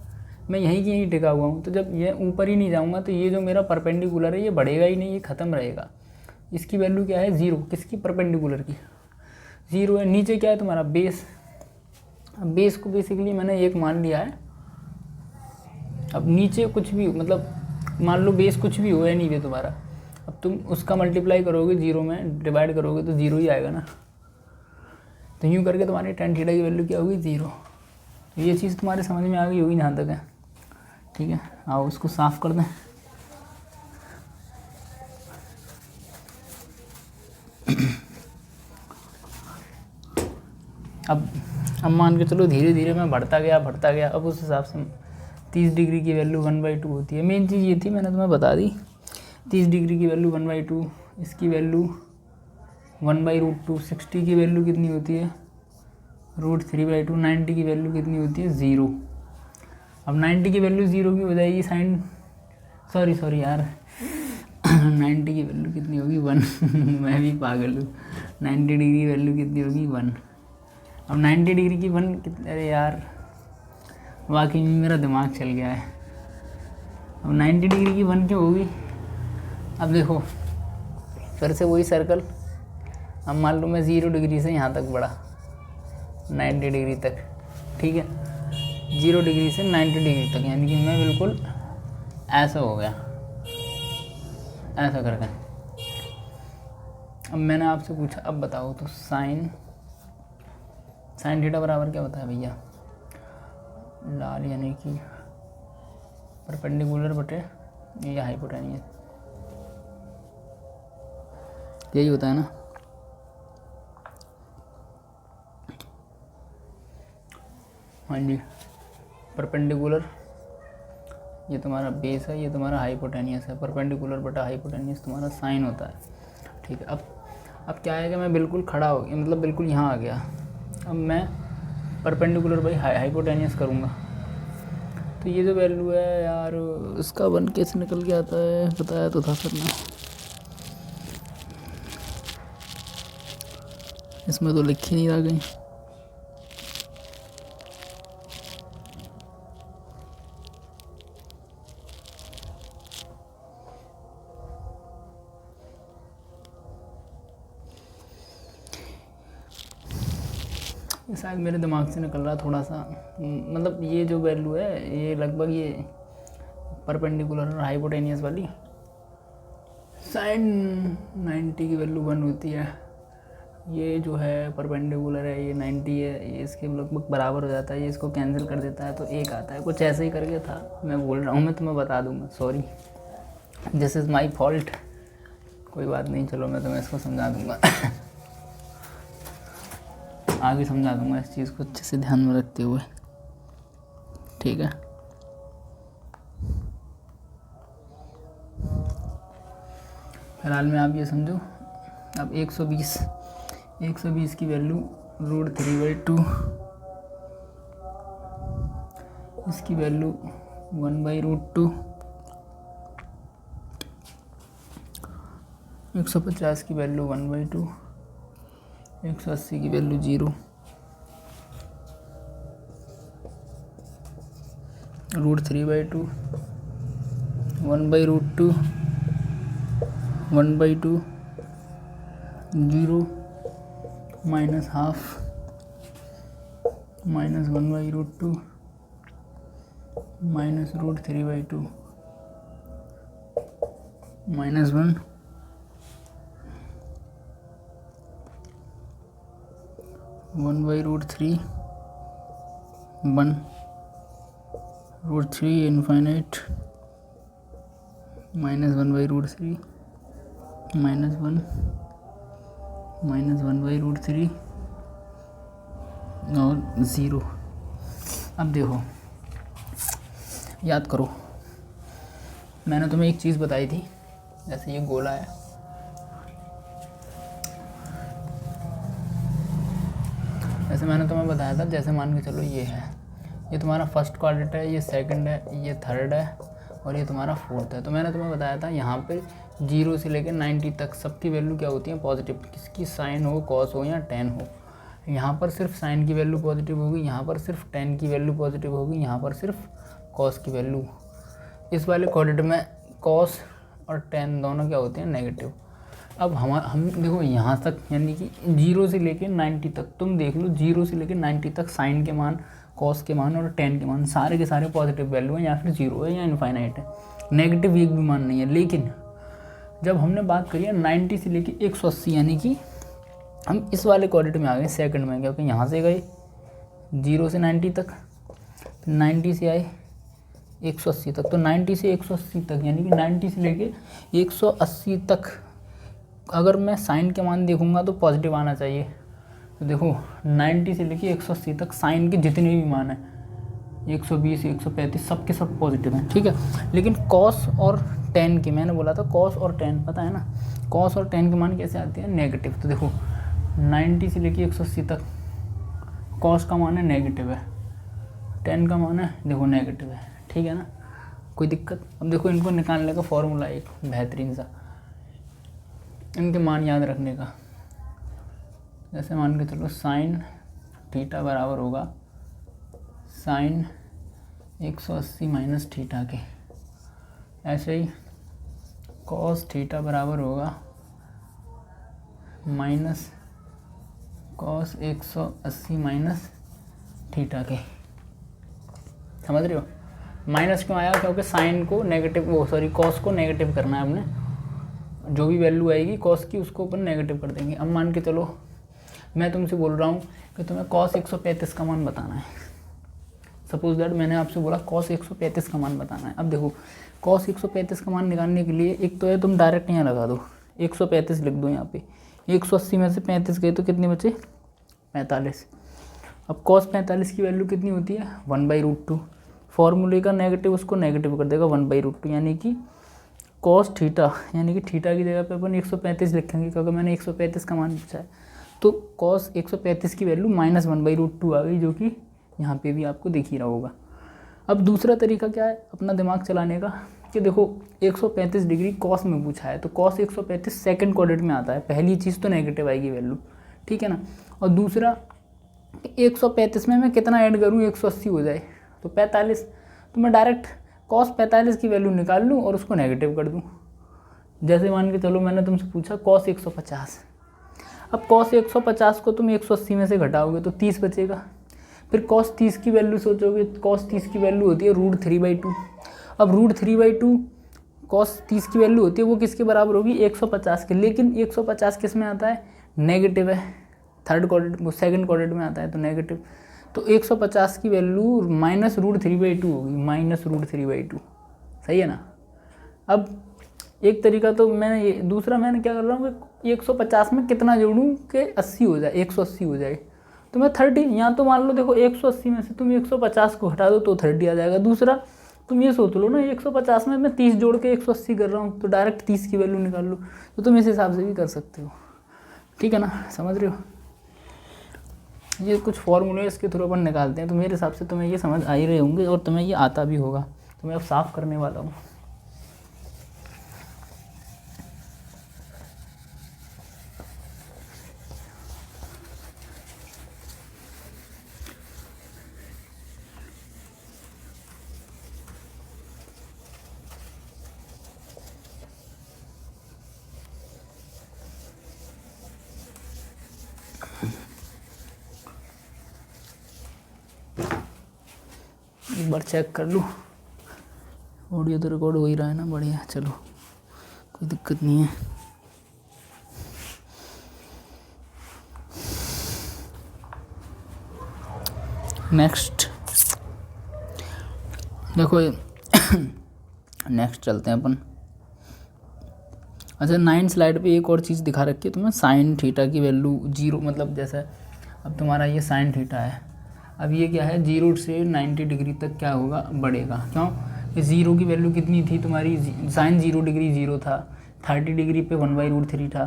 Speaker 1: मैं यहीं की यहीं टिका हुआ हूँ। तो जब ये ऊपर ही नहीं जाऊँगा तो ये जो मेरा परपेंडिकुलर है ये बढ़ेगा ही नहीं, ये ख़त्म रहेगा। इसकी वैल्यू क्या है, 0, किसकी, परपेंडिकुलर की 0 है। नीचे क्या है तुम्हारा बेस, अब बेस को बेसिकली मैंने 1 मान लिया है। अब नीचे कुछ भी मतलब मान लो बेस कुछ भी हो या नहीं भी तुम्हारा, अब तुम उसका मल्टीप्लाई करोगे 0 में डिवाइड करोगे तो 0 ही आएगा ना, तो यूँ करके तुम्हारी tan थीटा की वैल्यू क्या होगी 0। तो ये चीज़ तुम्हारे समझ में आ गई होगी जहाँ तक है, ठीक है। आओ उसको साफ़ कर दें। अब मान के चलो धीरे धीरे मैं बढ़ता गया। अब उस हिसाब से 30 डिग्री की वैल्यू 1/2 होती है। मेन चीज़ ये थी, मैंने तुम्हें बता दी। 30 डिग्री की वैल्यू 1/2, इसकी वैल्यू 1/√2, 60 की वैल्यू कितनी होती है √3/2, 90 की वैल्यू कितनी होती है 0। अब 90 की वैल्यू 0 की हो जाएगी साइन, सॉरी यार 90 की वैल्यू कितनी होगी 1 मैं भी पागल हूँ। 90 डिग्री की वैल्यू कितनी होगी 1। अब 90 डिग्री की 1 कितने, अरे यार वाकई में मेरा दिमाग चल गया है। अब 90 डिग्री की 1 क्यों होगी। अब देखो फिर से वही सर्कल। अब मान लो मैं 0 डिग्री से यहाँ तक बढ़ा 90 डिग्री तक, ठीक है। 0 डिग्री से 90 डिग्री तक, यानी कि मैं बिल्कुल ऐसा हो गया, ऐसा करके। अब मैंने आपसे पूछा, अब बताओ तो साइन थीटा बराबर क्या होता है भैया, लाल यानी कि परपेंडिकुलर बटे ये हाइपोटेन्यूस, यही होता है ना। हाँ जी, परपेंडिकुलर ये तुम्हारा बेस है, ये तुम्हारा हाइपोटेन्यूस है। परपेंडिकुलर बटा हाइपोटेन्यूस तुम्हारा साइन होता है, ठीक है। अब क्या है कि मैं बिल्कुल खड़ा हो गया, मतलब बिल्कुल यहाँ आ गया। अब मैं परपेंडिकुलर बाई हाइपोटेन्यूस करूँगा, तो ये जो वैल्यू है यार इसका 1 कैसे निकल के आता है, बताया तो था सर ने, इसमें तो लिखी नहीं आ गई। शायद मेरे दिमाग से निकल रहा थोड़ा सा, मतलब ये जो वैल्यू है ये लगभग ये परपेंडिकुलर और हाइपोटेनियस वाली साइन 90 की वैल्यू 1 होती है। ये जो है परपेंडिकुलर है, ये 90 है, ये इसके लगभग बराबर हो जाता है। ये इसको कैंसिल कर देता है तो 1 आता है, कुछ ऐसे ही करके था। मैं बोल रहा हूँ, मैं तुम्हें बता दूँगा, sorry this is my fault. कोई बात नहीं, चलो मैं तुम्हें इसको समझा दूँगा आगे समझा दूँगा इस चीज़ को अच्छे से ध्यान में रखते हुए, ठीक है। फिलहाल में आप ये समझो, अब 120 की वैल्यू √3/2, इसकी वैल्यू 1/√2, 150 की वैल्यू 1/2, 180 की वैल्यू 0, √3/2, 1/√2, 1/2, 0, -½ -1/√2, -√3/2, -1, 1/√3, 1, √3 infinite, -1/√3, -1, -1/√3 और 0। अब देखो, याद करो, मैंने तुम्हें एक चीज़ बताई थी, जैसे ये गोला है, जैसे मैंने तुम्हें बताया था, जैसे मान के चलो ये है, ये तुम्हारा फर्स्ट क्वाड्रेंट है, ये सेकंड है, ये थर्ड है और ये तुम्हारा फोर्थ है। तो मैंने तुम्हें बताया था यहाँ पे 0 से लेकर 90 तक सबकी वैल्यू क्या होती है, पॉजिटिव, किसकी, साइन हो, कॉस हो या टेन हो। यहाँ पर सिर्फ साइन की वैल्यू पॉजिटिव होगी, यहाँ पर सिर्फ टेन की वैल्यू पॉजिटिव होगी, यहाँ पर सिर्फ कॉस की वैल्यू। इस वाले क्वाड्रेंट में कॉस और टेन दोनों क्या होते हैं, नेगेटिव। अब हम देखो यहाँ तक, यानी कि 0 से लेके 90 तक, तुम देख लो 0 से लेके 90 तक साइन के मान, कॉस के मान और टेन के मान सारे के सारे पॉजिटिव वैल्यू हैं, या फिर 0 है या इनफाइनाइट है, नेगेटिव एक भी मान नहीं है। लेकिन जब हमने बात करी है 90 से लेके 180, यानी कि हम इस वाले क्वाड्रेंट में आ गए सेकंड में, क्योंकि यहाँ से गए 0 से 90 तक, 90 से आए 180 तक, तो 90 से 180 तक यानी कि 90 से लेके 180 तक अगर मैं साइन के मान देखूंगा तो पॉजिटिव आना चाहिए। तो देखो 90 से लेके 180 तक साइन के जितने भी मान हैं 120, 135 सब के सब पॉजिटिव हैं, ठीक है। लेकिन कॉस और टेन की, मैंने बोला था कॉस और टेन पता है ना, कॉस और टेन के मान कैसे आते हैं नेगेटिव। तो देखो 90 से लेके 180 तक कॉस का मान है नेगेटिव है, टेन का मान है देखो नेगेटिव है, ठीक है ना, कोई दिक्कत। अब देखो इनको निकालने का फॉर्मूला एक बेहतरीन सा, इनके मान याद रखने का। जैसे मान के चलो साइन थीटा बराबर होगा साइन 180 माइनस थीटा के, ऐसे ही कॉस थीटा बराबर होगा माइनस कॉस 180 माइनस थीटा के। समझ रहे हो? माइनस क्यों आया? क्योंकि साइन को नेगेटिव, वो सॉरी कॉस को नेगेटिव करना है हमने, जो भी वैल्यू आएगी कॉस की उसको अपन नेगेटिव कर देंगे। अब मान के चलो मैं तुमसे बोल रहा हूँ कि तुम्हें कॉस 135 का मान बताना है। सपोज दैट मैंने आपसे बोला कॉस 135 का मान बताना है। अब देखो कॉस 135 का मान निकालने के लिए एक तो है तुम डायरेक्ट यहाँ लगा दो, 135 लिख दो यहाँ पे, 180 में से 35 गए तो कितने बचे 45। अब कॉस 45 की वैल्यू कितनी होती है 1/√2, फॉर्मूले का नेगेटिव उसको नेगेटिव कर देगा 1/√2, यानी कि कॉस थीटा, यानी कि थीटा की जगह पे अपन 135 लिखेंगे क्योंकि मैंने 135 का मान पूछा है। तो कॉस 135 की वैल्यू -1/√2 आ गई, जो कि यहाँ पे भी आपको दिख ही रहा होगा। अब दूसरा तरीका क्या है अपना दिमाग चलाने का, कि देखो 135 डिग्री कॉस में पूछा है, तो कॉस 135 सेकंड क्वाड्रेंट में आता है, पहली चीज़ तो नेगेटिव आएगी वैल्यू, ठीक है ना। और दूसरा 135 में मैं कितना ऐड करूँ 180 हो जाए तो 45, तो मैं डायरेक्ट कॉस 45 की वैल्यू निकाल लूँ और उसको नेगेटिव कर दूँ। जैसे मान के चलो मैंने तुमसे पूछा कॉस 150, अब कॉस 150 को तुम 180 में से घटाओगे तो 30 बचेगा। फिर कॉस 30 की वैल्यू सोचोगे, कॉस 30 की वैल्यू होती है √3/2। अब √3/2 कॉस 30 की वैल्यू होती है, वो किसके बराबर होगी 150 के, लेकिन 150 किस में आता है नेगेटिव है, थर्ड क्वाड्रेंट, वो सेकंड क्वाड्रेंट में आता है तो नेगेटिव। तो 150 की वैल्यू -√3/2 होगी, -√3/2, सही है ना। अब एक तरीका तो मैंने ये, दूसरा मैंने क्या कर रहा हूँ कि 150 में कितना जोड़ूँ कि 80 हो जाए, 180 हो जाए, तो मैं 30, यहाँ तो मान लो देखो 180 में से तुम 150 को हटा दो तो 30 आ जाएगा। दूसरा तुम ये सोच लो ना 150 में मैं 30 जोड़ के 180 कर रहा हूँ, तो डायरेक्ट 30 की वैल्यू निकाल लो, तो तुम इस हिसाब से भी कर सकते हो, ठीक है ना, समझ रहे हो। ये कुछ फॉर्मूले इसके थ्रू अपन निकालते हैं, तो मेरे हिसाब से तुम्हें ये समझ आ ही रहे होंगे और तुम्हें ये आता भी होगा। तो मैं अब साफ़ करने वाला हूँ। एक बार चेक कर लूँ, ऑडियो तो रिकॉर्ड हो ही रहा है ना, बढ़िया, चलो कोई दिक्कत नहीं है। नेक्स्ट देखो नेक्स्ट चलते हैं अपन। अच्छा 9 स्लाइड पे एक और चीज़ दिखा रखी है तुम्हें, साइन थीटा की वैल्यू 0, मतलब जैसे अब तुम्हारा ये साइन थीटा है, अब ये क्या है 0 से 90 डिग्री तक क्या होगा बढ़ेगा, क्यों कि 0 की वैल्यू कितनी थी तुम्हारी, साइन 0 डिग्री 0 था, 30 डिग्री पे 1/√3 था,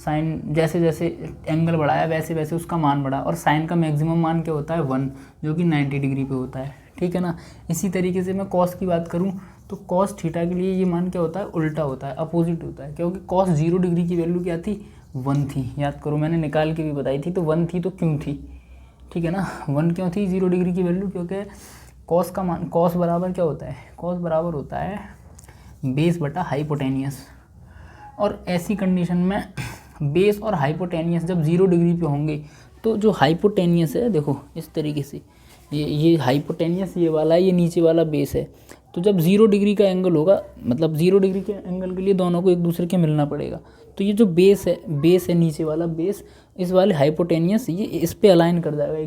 Speaker 1: साइन जैसे जैसे एंगल बढ़ाया वैसे वैसे उसका मान बढ़ा, और साइन का मैक्सिमम मान क्या होता है 1, जो कि 90 डिग्री पे होता है, ठीक है ना। इसी तरीके से मैं कॉस की बात करूँ तो कॉस थीटा के लिए ये मान क्या होता है उल्टा होता है, अपोजिट होता है, क्योंकि कॉस 0 डिग्री की वैल्यू क्या थी 1 थी, याद करो मैंने निकाल के भी बताई थी, तो 1 थी तो क्यों थी, ठीक है ना, 1 क्यों थी 0 डिग्री की वैल्यू, क्योंकि कॉस का मान, कॉस बराबर क्या होता है, कॉस बराबर होता है बेस बटा हाइपोटेनियस, और ऐसी कंडीशन में बेस और हाइपोटेनियस जब 0 डिग्री पे होंगे तो जो हाइपोटेनियस है देखो इस तरीके से, ये हाइपोटेनियस ये वाला है, ये नीचे वाला बेस है, तो जब 0 डिग्री का एंगल होगा, मतलब 0 डिग्री के एंगल के लिए दोनों को एक दूसरे के मिलना पड़ेगा, तो ये जो बेस है नीचे वाला बेस, इस वाले हाइपोटेनियस ये इस पे अलाइन कर जाएगा,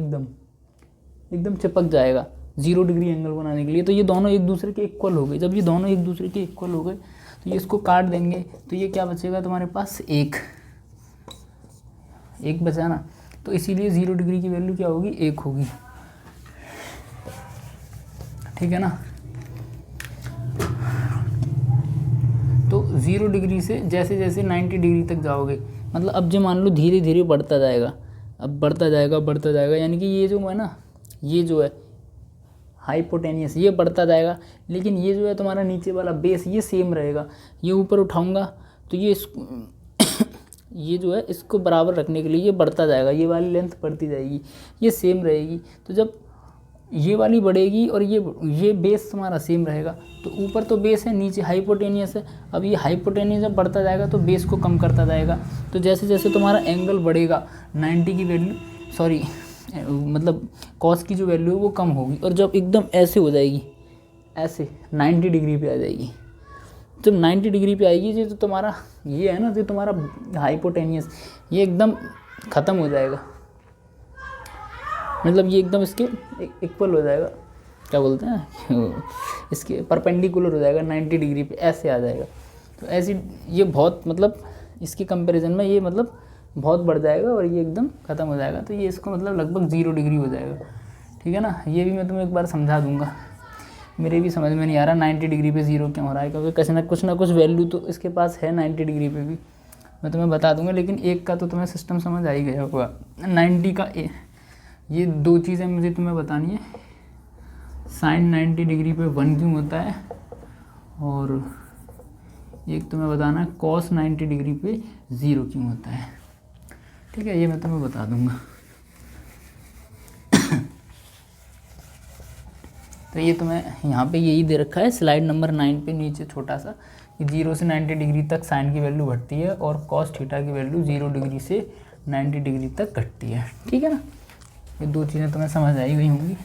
Speaker 1: एकदम चिपक जाएगा 0 डिग्री एंगल बनाने के लिए। तो ये दोनों एक दूसरे के इक्वल हो गए। जब ये दोनों एक दूसरे के इक्वल हो गए तो ये इसको काट देंगे, तो ये क्या बचेगा तुम्हारे पास, एक बचा ना। तो इसीलिए 0 डिग्री की वैल्यू क्या होगी, 1 होगी, ठीक है ना। तो 0 डिग्री से जैसे जैसे 90 डिग्री तक जाओगे, मतलब अब जो मान लो धीरे धीरे बढ़ता जाएगा, अब बढ़ता जाएगा, यानी कि ये जो है ना, ये जो है हाइपोटेनियस ये बढ़ता जाएगा, लेकिन ये जो है तुम्हारा नीचे वाला बेस ये सेम रहेगा। ये ऊपर उठाऊंगा तो ये ये जो है इसको बराबर रखने के लिए ये बढ़ता जाएगा, ये वाली लेंथ बढ़ती जाएगी, ये सेम रहेगी। तो जब ये वाली बढ़ेगी और ये बेस तुम्हारा सेम रहेगा, तो ऊपर तो बेस है, नीचे हाइपोटेनियस है। अब ये हाइपोटेनियस जब बढ़ता जाएगा तो बेस को कम करता जाएगा। तो जैसे जैसे तुम्हारा एंगल बढ़ेगा 90 की वैल्यू, सॉरी मतलब कॉस की जो वैल्यू है वो कम होगी, और जब एकदम ऐसे हो जाएगी, ऐसे 90 डिग्री पे आ जाएगी, जब 90 डिग्री पे आएगी जो तो तुम्हारा ये है ना, जो तुम्हारा हाइपोटेनियस ये एकदम ख़त्म हो जाएगा, मतलब ये एकदम इसके इक्वल हो जाएगा, क्या बोलते हैं इसके परपेंडिकुलर हो जाएगा 90 डिग्री पे, ऐसे आ जाएगा। तो ऐसी ये बहुत मतलब इसके कंपैरिजन में ये मतलब बहुत बढ़ जाएगा और ये एकदम ख़त्म हो जाएगा। तो ये इसको मतलब लगभग 0 डिग्री हो जाएगा, ठीक है ना। ये भी मैं तुम्हें एक बार समझा दूंगा, मेरे भी समझ में नहीं आ रहा 90 डिग्री पे 0 क्यों हो रहा है, क्योंकि कुछ ना कुछ वैल्यू तो इसके पास है 90 डिग्री पे भी, मैं तुम्हें बता दूंगा। लेकिन एक का तो तुम्हें सिस्टम समझ आ ही गया होगा। 90 का ये दो चीज़ें मुझे तुम्हें बतानी है, साइन 90 डिग्री पे 1 क्यों होता है, और एक तुम्हें बताना है कॉस 90 डिग्री पे 0 क्यों होता है, ठीक है। ये मैं तुम्हें बता दूंगा। तो ये तुम्हें यहाँ पे यही दे रखा है स्लाइड नंबर 9 पे नीचे छोटा सा, कि 0 से 90 डिग्री तक साइन की वैल्यू घटती है और कॉस थीटा की वैल्यू 0 डिग्री से 90 डिग्री तक घटती है, ठीक है ना। ये दो चीज़ें तुम्हें समझ आई गई होंगी।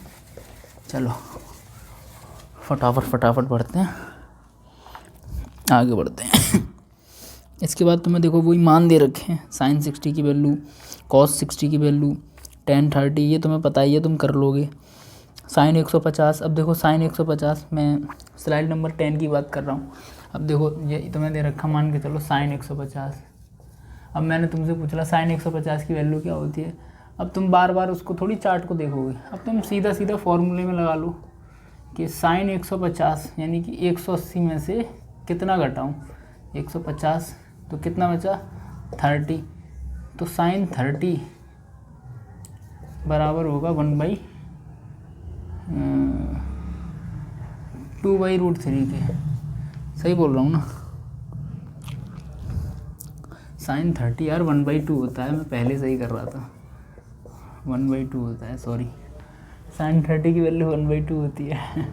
Speaker 1: चलो फटाफट बढ़ते हैं, आगे बढ़ते हैं। इसके बाद तुम्हें देखो वही मान दे रखे हैं, साइन 60 की वैल्यू, कॉस 60 की वैल्यू, tan 30, ये तुम्हें पता ही है, तुम कर लोगे। साइन 150, अब देखो साइन 150, मैं स्लाइड नंबर 10 की बात कर रहा हूँ। अब देखो ये तुम्हें दे रखा, मान के चलो साइन 150। अब मैंने तुमसे पूछा साइन 150 की वैल्यू क्या होती है। अब तुम बार बार उसको थोड़ी चार्ट को देखोगे, अब तुम सीधा फॉर्मूले में लगा लो कि साइन 150 यानी कि 180 में से कितना घटाऊँ, 150 तो कितना बचा 30, तो साइन 30 बराबर होगा 2/√3 के, सही बोल रहा हूँ ना। साइन 30 यार 1/2 होता है, मैं पहले सही कर रहा था, 1/2 होता है, सॉरी। साइन 30 की वैल्यू 1/2 होती है।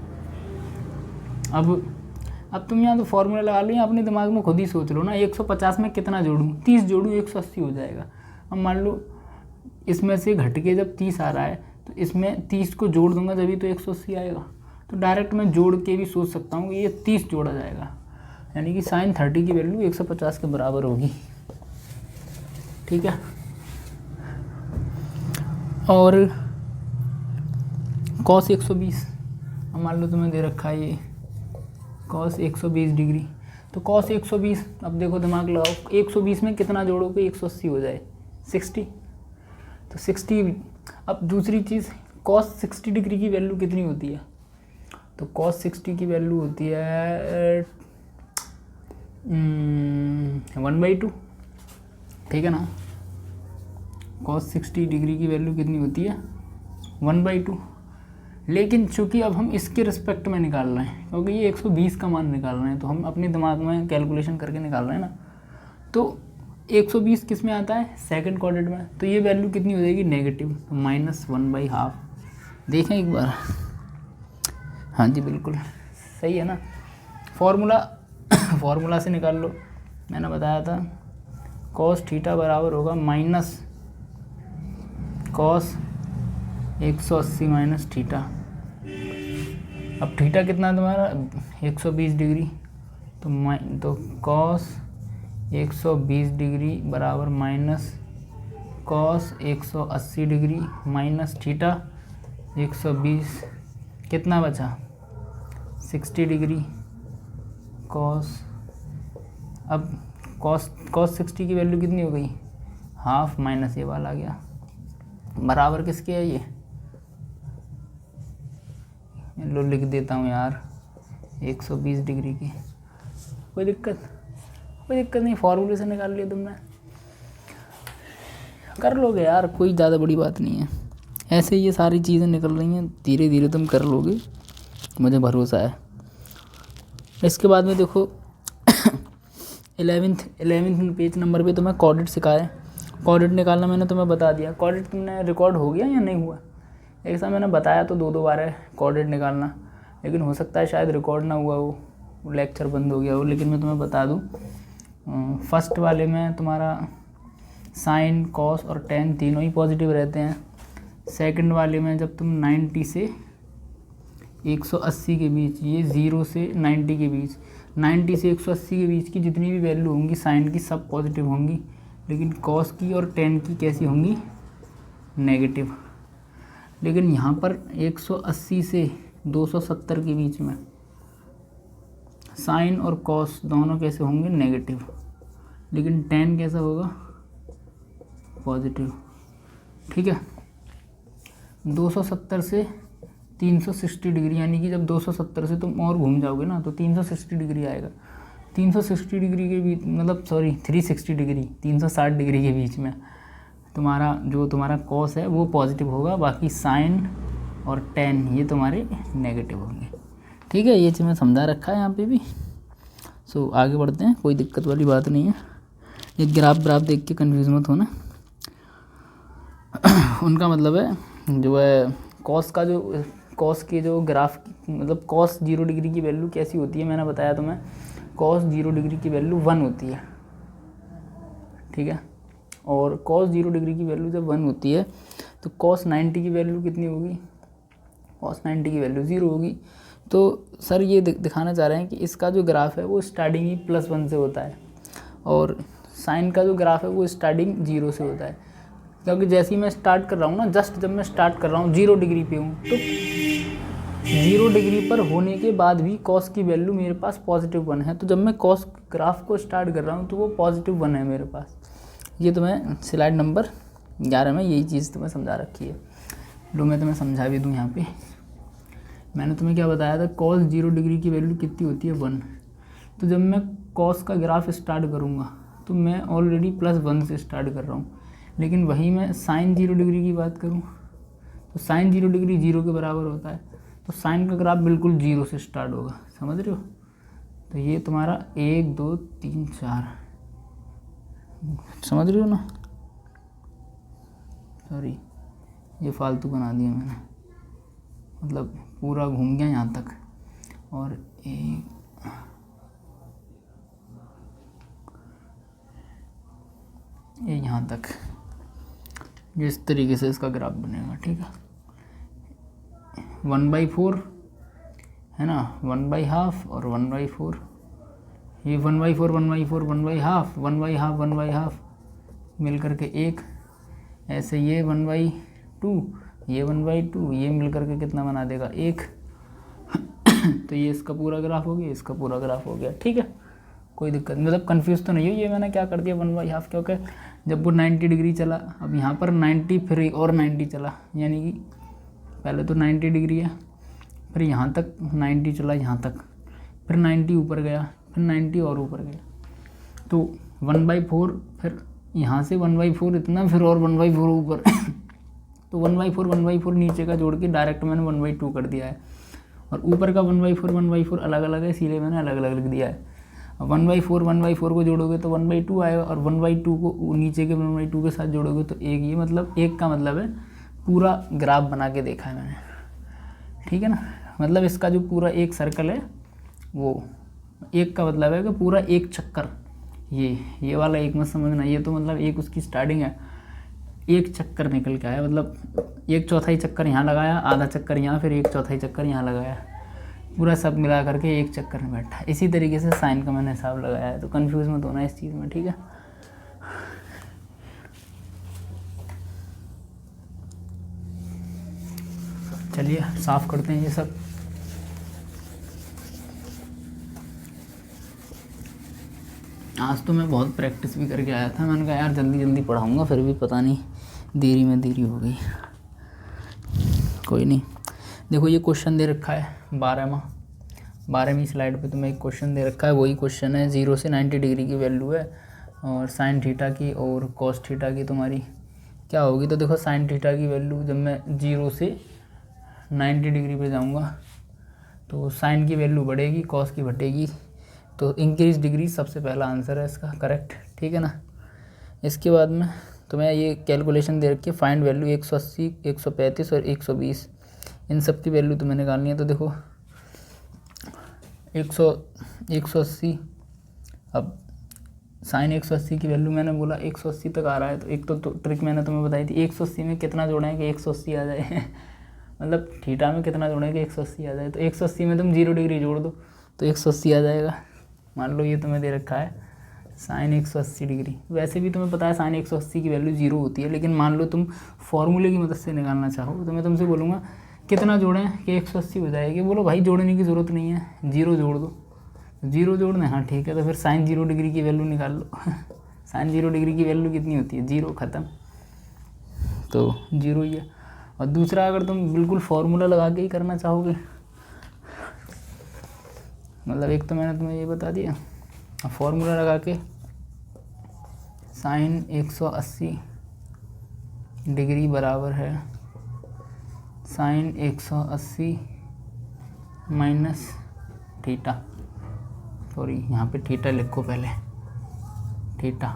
Speaker 1: अब तुम यहाँ तो फॉर्मूला लगा लो, अपने दिमाग में खुद ही सोच लो ना, 150 में कितना जोड़ूँ, 30 जोड़ूँ, 180 हो जाएगा। अब मान लो इसमें से घट के जब 30 आ रहा है तो इसमें 30 को जोड़ दूंगा जभी तो 180 आएगा। तो डायरेक्ट मैं जोड़ के भी सोच सकता हूँ कि ये 30 जोड़ा जाएगा, यानी कि साइन 30 की वैल्यू 150 के बराबर होगी, ठीक है। और कॉस 120, अब मान लो तुम्हें दे रखा है ये कॉस 120 डिग्री, तो कॉस 120, अब देखो दिमाग लगाओ, 120 में कितना जोड़ोगे 180 हो जाए 60, तो 60। अब दूसरी चीज़ कॉस 60 डिग्री की वैल्यू कितनी होती है, तो कॉस 60 की वैल्यू होती है 1/2, ठीक है ना। कॉस 60 डिग्री की वैल्यू कितनी होती है 1/2, लेकिन चूंकि अब हम इसके रिस्पेक्ट में निकाल रहे हैं, क्योंकि ये 120 का मान निकाल रहे हैं, तो हम अपने दिमाग में कैलकुलेशन करके निकाल रहे हैं ना। तो 120 किस में आता है, सेकंड क्वाड्रेंट में, तो ये वैल्यू कितनी हो जाएगी नेगेटिव, तो -1/2। देखें एक बार, हाँ जी बिल्कुल सही है ना। फॉर्मूला से निकाल लो, मैंने बताया था कॉस थीटा बराबर होगा माइनस कॉस 180 माइनस थीटा। अब थीटा कितना है तुम्हारा 120 डिग्री, तो कॉस 120 डिग्री बराबर minus cos 180 degree minus theta 120 कितना बचा 60 डिग्री कॉस। अब कॉस 60 की वैल्यू कितनी हो गई हाफ माइनस ये वाला आ गया बराबर किसके है ये लो लिख देता हूँ यार 120 डिग्री की। कोई दिक्कत नहीं, फॉर्मूले से निकाल लिया तुमने, कर लोगे यार, कोई ज़्यादा बड़ी बात नहीं है। ऐसे ये सारी चीज़ें निकल रही हैं, धीरे धीरे तुम कर लोगे, मुझे भरोसा है। इसके बाद में देखो 11th पेज नंबर पे तुम्हें कोऑर्डिनेट सिखाया। कोऑर्डिनेट निकालना मैंने तुम्हें बता दिया। कोऑर्डिनेट तुमने रिकॉर्ड हो गया या नहीं हुआ? एक साथ मैंने बताया तो 2 बार है कोऑर्डिनेट निकालना, लेकिन हो सकता है शायद रिकॉर्ड ना हुआ हो, लेक्चर बंद हो गया हो। लेकिन मैं तुम्हें बता दूँ, फर्स्ट वाले में तुम्हारा साइन कॉस और टेन तीनों ही पॉजिटिव रहते हैं। सेकंड वाले में जब तुम 90 से 180 के बीच, ये 0 से 90 के बीच, 90 से 180 के बीच की जितनी भी वैल्यू होंगी साइन की सब पॉजिटिव होंगी, लेकिन कॉस की और टेन की कैसी होंगी नेगेटिव। लेकिन यहाँ पर 180 से 270 के बीच में साइन और कॉस दोनों कैसे होंगे नेगेटिव, लेकिन टेन कैसा होगा पॉजिटिव। ठीक है, 270 से 360 डिग्री, यानी कि जब 270 से तुम और घूम जाओगे ना तो 360 डिग्री आएगा। 360 डिग्री के बीच मतलब 360 डिग्री 360 डिग्री के बीच में तुम्हारा कॉस है वो पॉजिटिव होगा, बाकी साइन और टेन ये तुम्हारे नेगेटिव होंगे। ठीक है, ये चीज़ मैं समझा रखा है यहाँ पे भी। सो आगे बढ़ते हैं, कोई दिक्कत वाली बात नहीं है। ये ग्राफ देख के कंफ्यूज मत होना। उनका मतलब है जो है कॉस के जो ग्राफ मतलब कॉस 0 डिग्री की वैल्यू कैसी होती है, मैंने बताया तुम्हें कॉस 0 डिग्री की वैल्यू 1 होती है। ठीक है, और कॉस 0 डिग्री की वैल्यू जब 1 होती है तो कॉस 90 की वैल्यू कितनी होगी, कॉस 90 की वैल्यू 0 होगी। तो सर ये दिखाना चाह रहे हैं कि इसका जो ग्राफ है वो स्टार्टिंग ही +1 से होता है, और साइन का जो ग्राफ है वो स्टार्टिंग 0 से होता है। क्योंकि जैसे ही मैं स्टार्ट कर रहा हूँ ना, जस्ट जब मैं स्टार्ट कर रहा हूँ 0 डिग्री पे हूँ, तो 0 डिग्री पर होने के बाद भी कॉस की वैल्यू मेरे पास +1 है। तो जब मैं कॉस ग्राफ को स्टार्ट कर रहा हूँ तो वो +1 है मेरे पास। ये तुम्हें स्लाइड नंबर 11 में यही चीज़ तुम्हें समझा रखी है। लो मैं तुम्हें समझा भी दूँ। यहाँ पे मैंने तुम्हें क्या बताया था, कॉस 0 डिग्री की वैल्यू कितनी होती है 1। तो जब मैं कॉस का ग्राफ स्टार्ट करूँगा तो मैं ऑलरेडी +1 से स्टार्ट कर रहा हूँ, लेकिन वही मैं साइन 0 डिग्री की बात करूँ तो साइन 0 डिग्री 0 के बराबर होता है, तो साइन का ग्राफ बिल्कुल 0 से स्टार्ट होगा। समझ रहे हो? तो ये तुम्हारा 1 2 3 4, समझ रहे हो ना? सॉरी ये फालतू बना दिया मैंने, मतलब पूरा घूम गया यहाँ तक, और ये यहाँ तक, जिस तरीके से इसका ग्राफ बनेगा। ठीक है, 1/4 है ना, 1/2 और 1/4, ये 1/4 1/4 1/2 1/2 1/2 मिल करके 1, ऐसे ये 1/2 ये 1/2 ये मिल करके कितना बना देगा 1। तो ये इसका पूरा ग्राफ हो गया, इसका पूरा ग्राफ हो गया। ठीक है, कोई दिक्कत मतलब कंफ्यूज तो नहीं हो। ये मैंने क्या कर दिया 1/2, क्योंकि जब वो 90 डिग्री चला, अब यहाँ पर 90 फिर एक और 90 चला, यानी कि पहले तो 90 डिग्री है, फिर यहाँ तक 90 चला, यहाँ तक, फिर 90 ऊपर गया, फिर 90 और ऊपर गया, तो 1/4, फिर यहाँ से 1/4 इतना, फिर और 1/4 ऊपर। तो 1/4 नीचे का जोड़ के डायरेक्ट मैंने 1/2 कर दिया है, और ऊपर का 1/4 अलग अलग है, इसीलिए मैंने अलग अलग लिख दिया है। 1/4 को जोड़ोगे तो 1/2 आएगा, और 1/2 को नीचे के 1/2 के साथ जोड़ोगे तो 1। ये मतलब 1 का मतलब है पूरा ग्राफ बना के देखा है मैंने। ठीक है ना, मतलब इसका जो पूरा एक सर्कल है वो 1 का मतलब है कि पूरा एक चक्कर, ये वाला 1 मत समझना, ये तो मतलब 1 उसकी स्टार्टिंग है, एक चक्कर निकल के आया, मतलब 1/4 चक्कर यहाँ लगाया, आधा चक्कर यहाँ, फिर 1/4 चक्कर यहाँ लगाया, पूरा सब मिला करके एक चक्कर में बैठा है। इसी तरीके से साइन का मैंने हिसाब लगाया है, तो कंफ्यूज मत होना इस चीज़ में, ठीक है। चलिए साफ़ करते हैं ये सब। आज तो मैं बहुत प्रैक्टिस भी करके आया था, मैंने कहा यार जल्दी जल्दी पढ़ाऊँगा, फिर भी पता नहीं देरी में देरी हो गई। कोई नहीं, देखो ये क्वेश्चन दे रखा है 12वीं स्लाइड पे तुम्हें एक क्वेश्चन दे रखा है। वही क्वेश्चन है, 0 से 90 डिग्री की वैल्यू है और साइन थीटा की और कॉस थीटा की तुम्हारी क्या होगी। तो देखो साइन थीटा की वैल्यू जब मैं 0 से 90 डिग्री पे जाऊँगा तो साइन की वैल्यू बढ़ेगी, कॉस की घटेगी, तो इंक्रीज डिग्री सबसे पहला आंसर है इसका करेक्ट, ठीक है ना। इसके बाद में तुम्हें ये कैलकुलेशन दे रखी है, फाइंड वैल्यू 180, 135 और 120, इन सब की वैल्यू तुम्हें निकालनी है। तो देखो 180, अब साइन 180 की वैल्यू मैंने बोला 180 तक आ रहा है, तो एक तो ट्रिक मैंने तुम्हें बताई थी, 180 में कितना जोड़ें कि 180 आ जाए मतलब थीटा में कितना जोड़ें कि 180 आ जाए। तो 180 में तुम 0 डिग्री जोड़ दो तो 180 आ जाएगा। मान लो ये तुम्हें दे रखा है साइन 180 डिग्री, वैसे भी तुम्हें पता है साइन 180 की वैल्यू 0 होती है, लेकिन मान लो तुम फॉर्मूले की मदद से निकालना चाहो तो मैं तुमसे बोलूँगा कितना जोड़ें कि 180 हो जाएगी। बोलो भाई जोड़ने की ज़रूरत नहीं है, 0 जोड़ दो, 0 जोड़ना, हाँ ठीक है, तो फिर साइन 0 डिग्री की वैल्यू निकाल लो साइन 0 डिग्री की वैल्यू कितनी होती है, 0, ख़त्म, तो 0 ही है। और दूसरा अगर तुम बिल्कुल फार्मूला लगा के ही करना चाहोगे, मतलब एक तो मैंने तुम्हें ये बता दिया, फार्मूला लगा के साइन 180 डिग्री बराबर है साइन 180 माइनस थीटा, सॉरी यहाँ पे थीटा लिखो पहले, थीटा,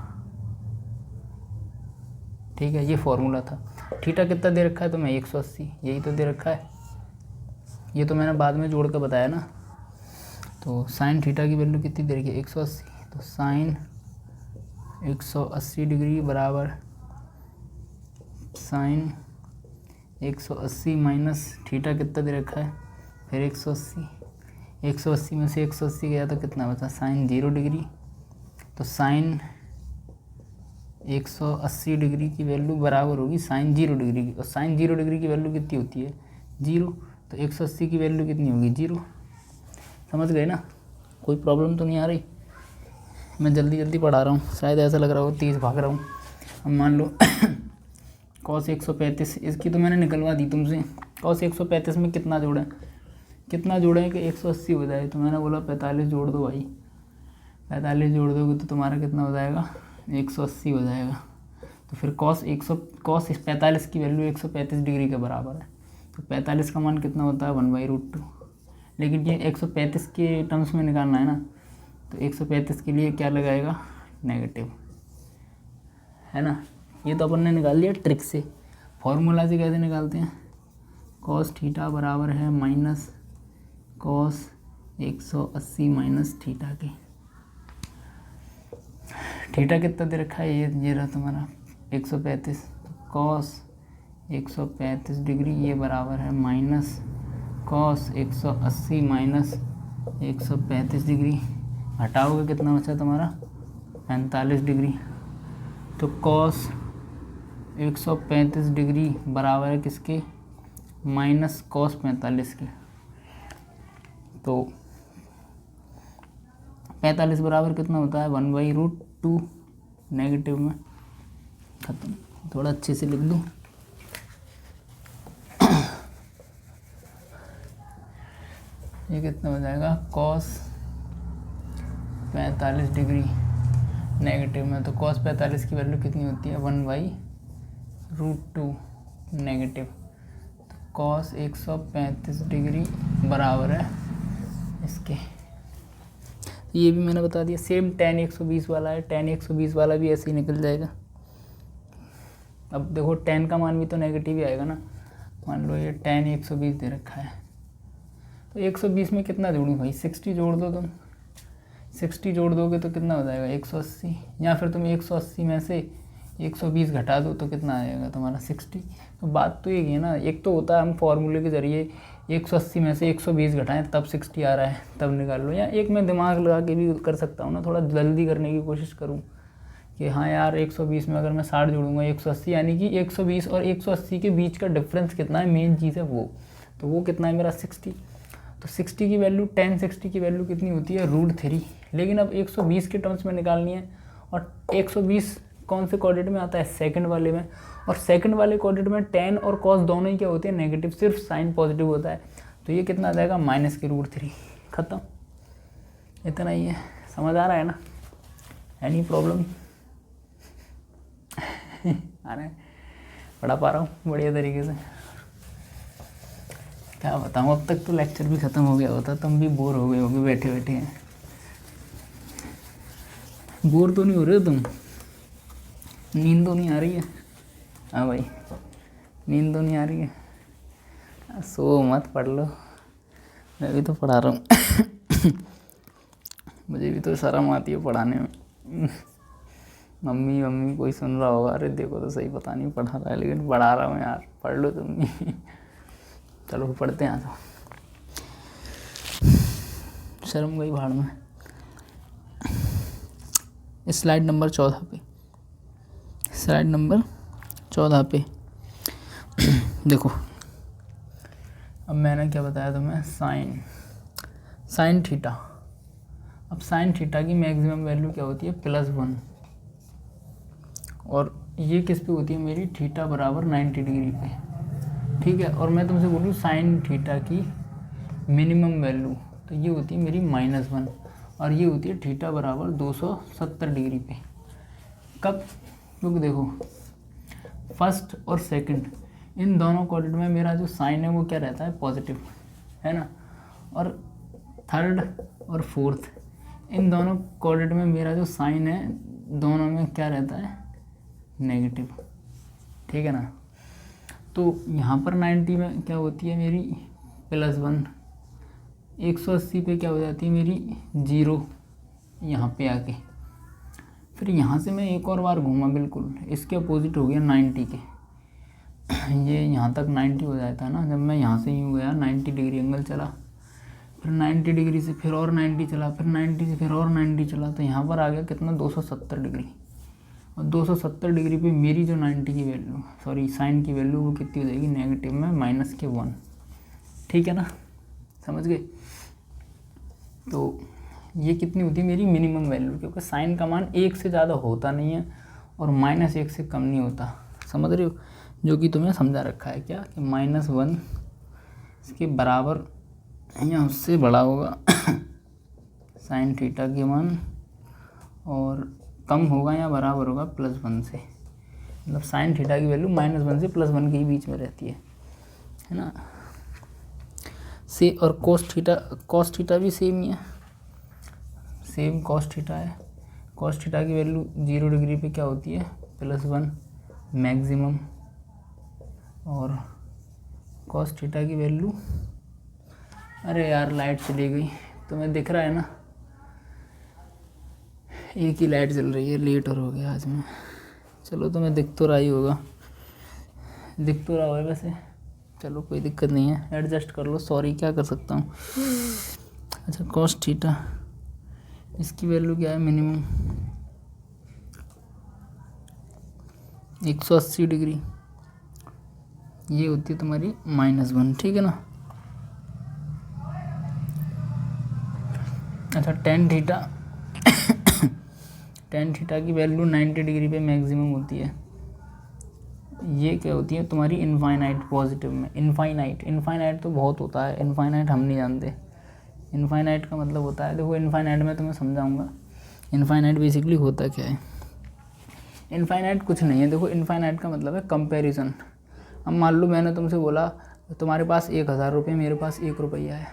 Speaker 1: ठीक है, ये फॉर्मूला था। थीटा कितना दे रखा है तुम्हें 180, यही तो दे रखा है, ये तो मैंने बाद में जोड़ कर बताया ना। तो साइन थीटा की वैल्यू कितनी दे रखी है 180, तो साइन 180 डिग्री बराबर साइन 180 माइनस थीटा कितना दे रखा है फिर 180, 180 में से 180 गया तो कितना बचा साइन 0 डिग्री। तो साइन 180 डिग्री की वैल्यू बराबर होगी साइन 0 डिग्री की, और साइन 0 डिग्री की वैल्यू कितनी होती है 0, तो 180 की वैल्यू कितनी होगी 0। समझ गए ना, कोई प्रॉब्लम तो नहीं आ रही। मैं जल्दी जल्दी पढ़ा रहा हूँ, शायद ऐसा लग रहा हो तेज़ भाग रहा हूँ। अब मान लो कॉस 135, इसकी तो मैंने निकलवा दी तुमसे, कॉस 135 में कितना जोड़ें कि 180 हो जाए, तो मैंने बोला 45 जोड़ दो भाई, 45 जोड़ दोगे तो तुम्हारा कितना हो जाएगा 180 हो जाएगा। तो फिर कॉस 45 की वैल्यू 135 डिग्री के बराबर है, तो 45 का मान कितना होता है 1/√2, लेकिन ये 135 के टर्म्स में निकालना है ना, तो 135 के लिए क्या लगाएगा नेगेटिव, है ना। ये तो अपन ने निकाल लिया ट्रिक से, फॉर्मूला से कैसे निकालते हैं, कॉस थीटा बराबर है माइनस कॉस 180 माइनस थीटा के। थीटा कितना दे रखा है ये रहा तुम्हारा 135, तो कॉस 135 डिग्री ये बराबर है माइनस कॉस 180 माइनस 135 डिग्री, हटाओगे कितना बचा तुम्हारा 45 डिग्री। तो कॉस 135 डिग्री बराबर है किसके माइनस कॉस 45 के, तो 45 बराबर कितना होता है 1/√2 नेगेटिव में, खत्म। थोड़ा अच्छे से लिख दूँ, ये कितना हो जाएगा कॉस 45 डिग्री नेगेटिव में, तो कॉस 45 की वैल्यू कितनी होती है 1/√2 नेगेटिव। तो कॉस 135 डिग्री बराबर है इसके, ये भी मैंने बता दिया। सेम tan 120 वाला है, tan 120 वाला भी ऐसे ही निकल जाएगा। अब देखो tan का मान भी तो नेगेटिव ही आएगा ना, मान लो ये tan 120 दे रखा है, तो 120 में कितना जोड़ूँ भाई 60 जोड़ दो तुम, 60 जोड़ दोगे तो कितना हो जाएगा 180, या फिर तुम 180 में से 120 घटा दो तो कितना आ जाएगा तुम्हारा 60। तो बात तो ये है ना, एक तो होता है हम फॉर्मूले के ज़रिए 180 में से 120 घटाएं तब 60 आ रहा है तब निकाल लो, या एक मैं दिमाग लगा के भी कर सकता हूँ ना, थोड़ा जल्दी करने की कोशिश करूँ कि हाँ यार 120 में अगर मैं 60 जोड़ूंगा 180, यानी कि 120 और 180 के बीच का डिफरेंस कितना है, मेन चीज़ है वो। तो वो कितना है मेरा 60। तो 60 की वैल्यू tan 60 की वैल्यू कितनी होती है √3। लेकिन अब 120 के टर्म्स में निकालनी है, और 120 कौन से कोऑर्डिनेट में आता है, सेकंड वाले में। और सेकंड वाले कोऑर्डिनेट में tan और cos दोनों ही क्या होते हैं, नेगेटिव, सिर्फ साइन पॉजिटिव होता है। तो ये कितना आ जाएगा -√3। ख़त्म, इतना ही है। समझ आ रहा है ना, एनी प्रॉब्लम? आ रहा है, पढ़ा पा रहा हूँ बढ़िया तरीके से। क्या बताऊँ, अब तक तो लेक्चर भी ख़त्म हो गया होता, तुम भी बोर हो गए होगे बैठे बैठे हैं। बोर तो नहीं हो रहे हो तुम? नींद तो नहीं आ रही है? हाँ भाई, नींद तो नहीं आ रही है? सो मत, पढ़ लो, मैं भी तो पढ़ा रहा हूँ। मुझे भी तो शर्म आती है पढ़ाने में। मम्मी कोई सुन रहा होगा, अरे देखो तो सही, पता नहीं पढ़ा रहा है लेकिन पढ़ा रहा हूँ यार, पढ़ लो तुम भी। चलो पढ़ते हैं। तो शर्म गई भाड़ में। स्लाइड नंबर 14 पे, स्लाइड नंबर 14 पे देखो, अब मैंने क्या बताया तुम्हें, साइन थीटा। अब साइन थीटा की मैक्सिमम वैल्यू क्या होती है, +1, और ये किस पे होती है मेरी, थीटा बराबर 90 डिग्री पे, ठीक है। और मैं तुमसे बोलूँ साइन थीटा की मिनिमम वैल्यू, तो ये होती है मेरी -1, और ये होती है थीटा बराबर 270 डिग्री पे। कब? क्योंकि देखो फर्स्ट और सेकंड इन दोनों कोऑर्डिनेट में मेरा जो साइन है वो क्या रहता है, पॉजिटिव, है ना। और थर्ड और फोर्थ इन दोनों कोऑर्डिनेट में मेरा जो साइन है दोनों में क्या रहता है, नेगेटिव, ठीक है ना। तो यहाँ पर 90 में क्या होती है मेरी +1, 180 पे क्या हो जाती है मेरी 0 यहाँ पे आके। फिर यहाँ से मैं एक और बार घूमा, बिल्कुल इसके अपोजिट हो गया 90 के। ये यहाँ तक 90 हो जाता है ना, जब मैं यहाँ से यूँ गया 90 डिग्री एंगल चला, फिर 90 डिग्री से फिर और 90 चला, फिर 90 से फिर और 90 चला, तो यहाँ पर आ गया कितना, 270 डिग्री। और 270 डिग्री पे मेरी जो 90 की वैल्यू, सॉरी साइन की वैल्यू, वो कितनी हो जाएगी, नेगेटिव में -1, ठीक है ना, समझ गए। तो ये कितनी होती है मेरी मिनिमम वैल्यू, क्योंकि साइन का मान 1 से ज़्यादा होता नहीं है और -1 से कम नहीं होता, समझ रहे हो, जो कि तुम्हें समझा रखा है क्या, कि -1 इसके बराबर या उससे बड़ा होगा साइन थीटा के मान, और कम होगा या बराबर होगा +1 से। मतलब साइन थीटा की वैल्यू -1 से +1 के बीच में रहती है ना। से और कॉस थीटा भी सेम ही है, सेम कॉस थीटा है। कॉस थीटा की वैल्यू 0 डिग्री पे क्या होती है, +1 मैक्सिमम, और कॉस थीटा की वैल्यू, अरे यार लाइट चली गई, तुम्हें दिख रहा है ना, एक ही लाइट चल रही है, लेट और हो गया आज मैं। चलो तुम्हें दिख तो रहा ही होगा, दिख तो रहा होगा वैसे, चलो कोई दिक्कत नहीं है, एडजस्ट कर लो, सॉरी क्या कर सकता हूँ। अच्छा कॉस थीटा, इसकी वैल्यू क्या है, मिनिमम 180 डिग्री, ये होती है तुम्हारी -1, ठीक है ना। अच्छा tan थीटा की वैल्यू 90 डिग्री पे मैक्सिमम होती है, ये क्या होती है तुम्हारी इनफाइनाइट पॉजिटिव में। इनफाइनाइट तो बहुत होता है, इनफाइनाइट हम नहीं जानते। इनफाइनाइट का मतलब होता है, देखो इनफाइनाइट में तुम्हें समझाऊंगा, इनफाइनाइट बेसिकली होता क्या है। इनफाइनाइट कुछ नहीं है, देखो इनफाइनाइट का मतलब है कंपैरिजन। अब मान लो मैंने तुमसे बोला तुम्हारे पास 1000 रुपये, मेरे पास 1 रुपया है,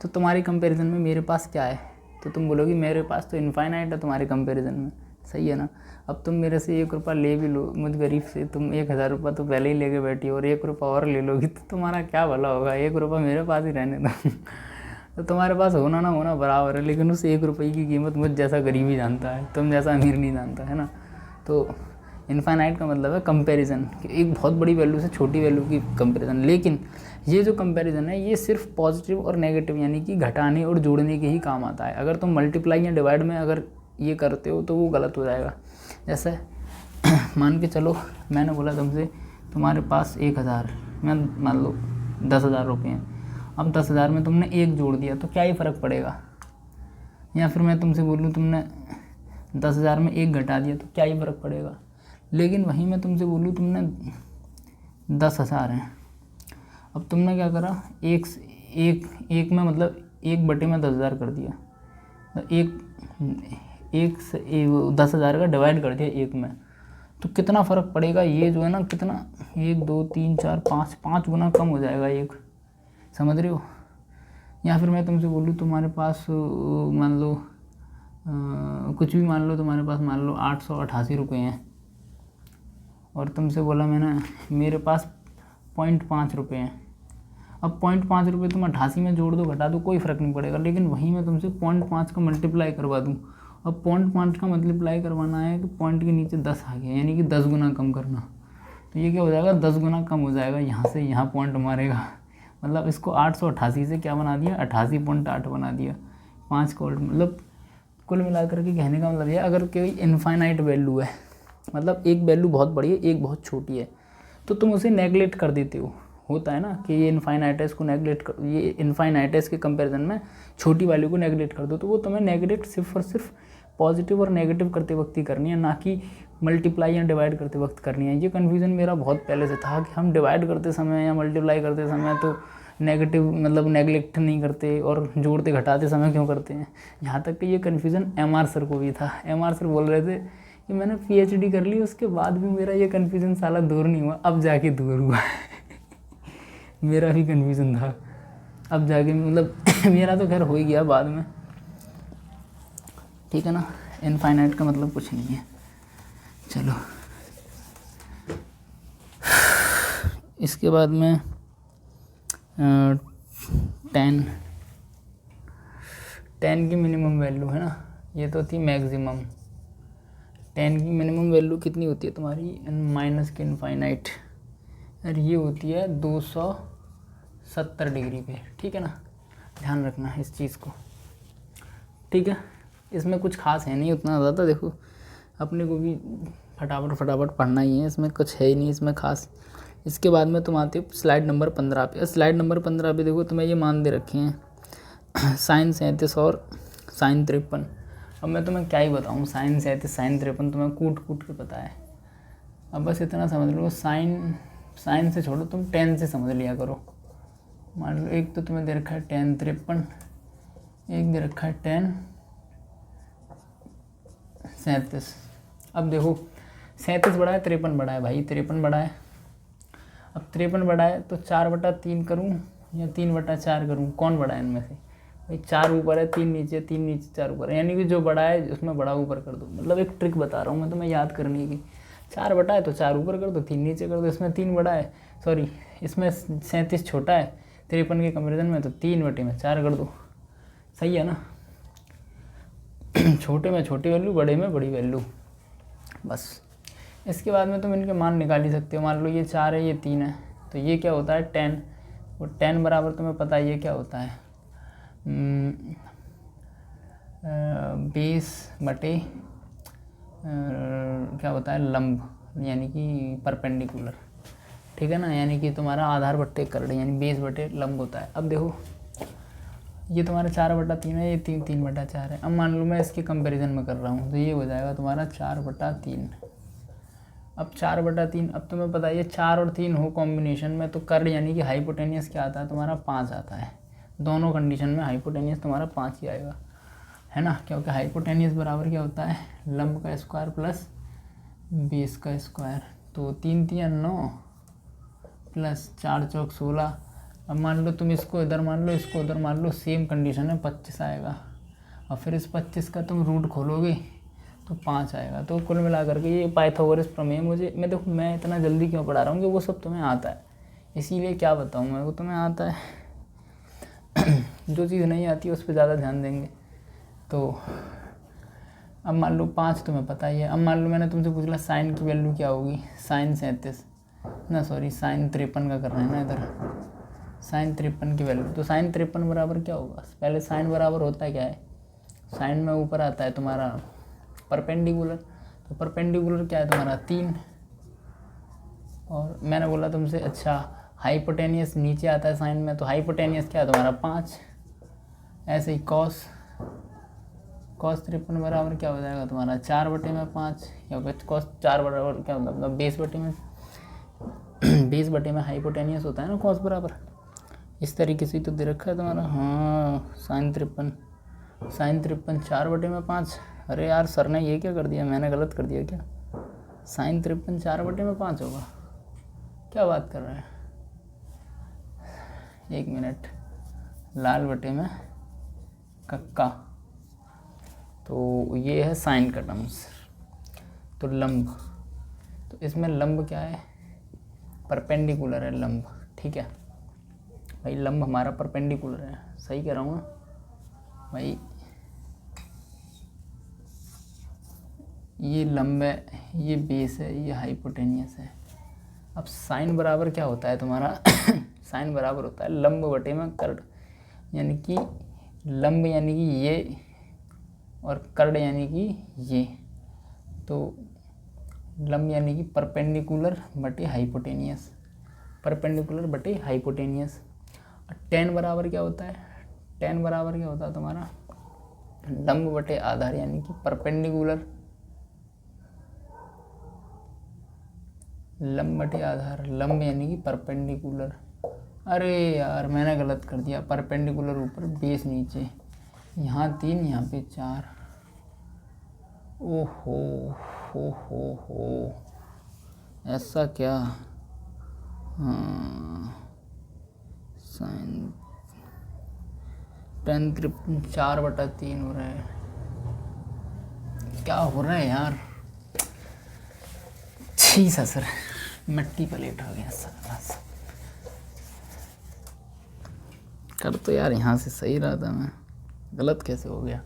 Speaker 1: तो तुम्हारी कंपैरिजन में मेरे पास क्या है, तो तुम बोलोगी मेरे पास तो इनफाइनाइट है तुम्हारे कंपैरिजन में, सही है ना। अब तुम मेरे से 1 रुपया ले भी लो, मुझ गरीब से, तुम 1000 रुपये तो पहले ही लेके बैठी हो, और 1 रुपया और ले लोगी तो तुम्हारा क्या भला होगा, 1 रुपया मेरे पास ही रहने दो। तो तुम्हारे पास होना ना होना बराबर है, लेकिन उस 1 रुपये की कीमत मुझ जैसा गरीब ही जानता है, तुम जैसा अमीर नहीं जानता, है ना। तो इनफाइनाइट का मतलब है कंपैरिजन, एक बहुत बड़ी वैल्यू से छोटी वैल्यू की कंपैरिजन। लेकिन ये जो कंपैरिजन है ये सिर्फ पॉजिटिव और नेगेटिव यानी कि घटाने और जोड़ने के ही काम आता है। अगर तुम मल्टीप्लाई या डिवाइड में अगर ये करते हो तो वो गलत हो जाएगा। जैसे मान के चलो मैंने बोला तुमसे तुम्हारे पास 1000, मैं मान लो 10,000 रुपये हैं। अब 10,000 में तुमने 1 जोड़ दिया तो क्या ही फ़र्क पड़ेगा। या फिर मैं तुमसे बोलूँ तुमने 10,000 में 1 घटा दिया तो क्या ही फ़र्क पड़ेगा। लेकिन वहीं मैं तुमसे बोलूँ तुमने 10,000 हैं, अब तुमने क्या करा, एक में मतलब 1/10,000 कर दिया, तो एक से 10,000 का डिवाइड कर दिया 1 में, तो कितना फ़र्क पड़ेगा। ये जो है ना कितना 1 2 3 4 5 गुना कम हो जाएगा 1, समझ रहे हो। या फिर मैं तुमसे बोलूँ तुम्हारे पास मान लो कुछ भी मान लो, तुम्हारे पास मान लो 888 रुपये हैं और तुमसे बोला मैंने मेरे पास 0.5 रुपये हैं। अब 0.5 रुपये तुम 88 में जोड़ दो घटा दो कोई फ़र्क नहीं पड़ेगा। लेकिन वहीं मैं तुमसे 0.5 का मल्टीप्लाई करवा दूँ, अब 0.5 का मल्टीप्लाई करवाना है कि पॉइंट के नीचे 10 आ गया, यानी कि 10 गुना कम करना, तो ये क्या हो जाएगा 10 गुना कम हो जाएगा। यहाँ से यहाँ पॉइंट मारेगा, मतलब इसको 888 से क्या बना दिया 88.8 बना दिया, 5 का उल्ट। मतलब कुल मिलाकर के कहने का मतलब ये, अगर कोई इनफाइनाइट वैल्यू है, मतलब एक वैल्यू बहुत बड़ी है एक बहुत छोटी है, तो तुम उसे नेगलेक्ट कर देते हो। होता है ना कि ये इनफाइनाइट है, इसको नेगलेक्ट कर, ये इनफाइनाइट है, इसके कंपैरिजन में छोटी वैल्यू को नेगलेक्ट कर दो, तो वो तुम्हें नेगलेक्ट सिर्फ और सिर्फ पॉजिटिव और नेगेटिव करते वक्त ही करनी है, ना कि मल्टीप्लाई या डिवाइड करते वक्त करनी है। ये कन्फ्यूज़न मेरा बहुत पहले से था कि हम डिवाइड करते समय या मल्टीप्लाई करते समय तो नेगेटिव मतलब नेगलेक्ट नहीं करते और जोड़ते घटाते समय क्यों करते हैं। यहाँ तक कि ये कन्फ्यूज़न MR सर को भी था। MR सर बोल रहे थे कि मैंने PhD कर ली उसके बाद भी मेरा ये कन्फ्यूज़न साला दूर नहीं हुआ, अब जाके दूर हुआ मेरा भी कन्फ्यूज़न था, अब जाके मतलब मेरा तो खैर हो ही गया बाद में, ठीक है ना। इनफाइनाइट का मतलब कुछ नहीं है। चलो इसके बाद में 10 की मिनिमम वैल्यू है ना, ये तो थी मैक्सिमम। 10 की मिनिमम वैल्यू कितनी होती है तुम्हारी माइनस की इनफाइनाइट, और ये होती है 270 डिग्री पे, ठीक है ना। ध्यान रखना इस चीज़ को, ठीक है। इसमें कुछ खास है नहीं उतना ज़्यादा, देखो अपने को भी फटाफट पढ़ना ही है, इसमें कुछ है ही नहीं इसमें खास। इसके बाद में तुम आते हो स्लाइड नंबर 15 पे। स्लाइड नंबर 15 पे देखो तुम्हें ये मान दे रखे हैं साइन 37 और साइन 53। अब मैं तुम्हें क्या ही बताऊँ, साइन 37 साइन 53 तुम्हें कूट के पता है। अब बस इतना समझ लो, साइन से छोड़ो, तुम 10 से समझ लिया करो। मान लो एक तो तुम्हें दे रखा है 10 53, एक दे रखा है 10 37। अब देखो 37 बड़ा है 53 बड़ा है भाई, 53 बड़ा है। अब 53 बड़ा है तो 4/3 करूँ या 3/4 करूँ, कौन बड़ा है इनमें से भाई। 4 ऊपर है 3 नीचे, 3 नीचे 4 ऊपर है, यानी कि जो बड़ा है उसमें बड़ा ऊपर कर दो। मतलब एक ट्रिक बता रहा हूँ मैं तुम्हें याद करने की। 4 बटा है तो 4 ऊपर कर दो, 3 नीचे कर दो। इसमें 3 बड़ा है, सॉरी इसमें 37 छोटा है 53 के कंपेरिजन में, तो 3/4 कर दो, सही है ना। छोटे में छोटी वैल्यू, बड़े में बड़ी वैल्यू, बस। इसके बाद में तुम इनके मान निकाल ही सकते हो। मान लो ये 4 है ये 3 है, तो ये क्या होता है 10, वो 10 बराबर तुम्हें पता है ये क्या होता है 20 बटे क्या होता है लंब, यानी कि परपेंडिकुलर, ठीक है ना। यानी कि तुम्हारा आधार बट्टे कर्ण, यानी 20 बटे लंब होता है। अब देखो ये तुम्हारा 4/3 है, ये 3/4 है। अब मान लो मैं इसके कंपैरिजन में कर रहा हूँ, तो ये हो जाएगा तुम्हारा 4/3। अब 4/3, अब तुम्हें पता है ये 4 और 3 हो कॉम्बिनेशन में तो कर्ण यानी कि हाइपोटेनियस क्या आता है तुम्हारा 5 आता है। दोनों कंडीशन में हाइपोटेनियस तुम्हारा 5 ही आएगा, है ना। क्योंकि हाइपोटेनियस बराबर क्या होता है लंब का स्क्वायर प्लस बेस का स्क्वायर। तो 3 3 9 प्लस 4 चौक 16। अब मान लो तुम इसको इधर मान लो, इसको उधर मान लो, सेम कंडीशन है 25 आएगा। और फिर इस 25 का तुम रूट खोलोगे तो 5 आएगा। तो कुल मिलाकर के ये पाइथागोरस प्रमेय मैं देखो मैं इतना जल्दी क्यों पढ़ा रहा हूँ कि वो सब तुम्हें आता है, इसीलिए क्या बताऊँ मैं, वो तुम्हें आता है जो चीज़ नहीं आती है उस पर ज़्यादा ध्यान देंगे। तो अब मान लो 5 तुम्हें पता ही है। अब मान लो मैंने तुमसे पूछला साइन की वैल्यू क्या होगी, साइन 37 ना, सॉरी साइन 53 का करना है ना इधर, साइन 53 की वैल्यू। तो साइन 53 बराबर क्या होगा, पहले साइन बराबर होता है क्या है, साइन में ऊपर आता है तुम्हारा परपेंडिकुलर, तो परपेंडिकुलर क्या है तुम्हारा 3, और मैंने बोला तुमसे अच्छा हाइपोटेनियस नीचे आता है साइन में, तो हाइपोटेनियस क्या है तुम्हारा 5। ऐसे ही कॉस 53 बराबर क्या हो जाएगा तुम्हारा 4/5, या फिर कॉस 4 बराबर क्या होता है मतलब 20/में हाइपोटेनियस होता है ना कॉस बराबर। इस तरीके से तो दे रखा है तुम्हारा। हाँ साइन 53 4/5। अरे यार सर ने ये क्या कर दिया, मैंने गलत कर दिया क्या, साइन 53 4/5 होगा, क्या बात कर रहे हैं। 1 मिनट, लाल बटे में कक्का, तो ये है साइन का टर्म्स। तो लंब, तो इसमें लंब क्या है, परपेंडिकुलर है लंब, ठीक है भाई, लंब हमारा परपेंडिकुलर है, सही कह रहा हूँ ना भाई, ये लंब है, ये बेस है, ये हाइपोटेनियस है। अब साइन बराबर क्या होता है तुम्हारा साइन बराबर होता है लंब बटे में कर्ड, यानी कि लंब यानी कि ये और कर्ड यानी कि ये, तो लंब यानी कि परपेंडिकुलर बटे हाइपोटेनियस, परपेंडिकुलर बटे हाइपोटेनियस। टेन बराबर क्या होता है, टेन बराबर क्या होता है तुम्हारा लंब बटे आधार, यानी कि परपेंडिकुलर, लंब बटे आधार, लंब यानी कि परपेंडिकुलर। अरे यार मैंने गलत कर दिया, परपेंडिकुलर ऊपर बेस नीचे, यहाँ 3 यहाँ पे 4, ओहो हो ऐसा क्या। हाँ साइन 10 53 4/3 हो रहा है, क्या हो रहा है यार, छी सा सर, मिट्टी प्लेट हो गया सर। कर तो यार यहाँ से सही रहा था मैं, गलत कैसे हो गया।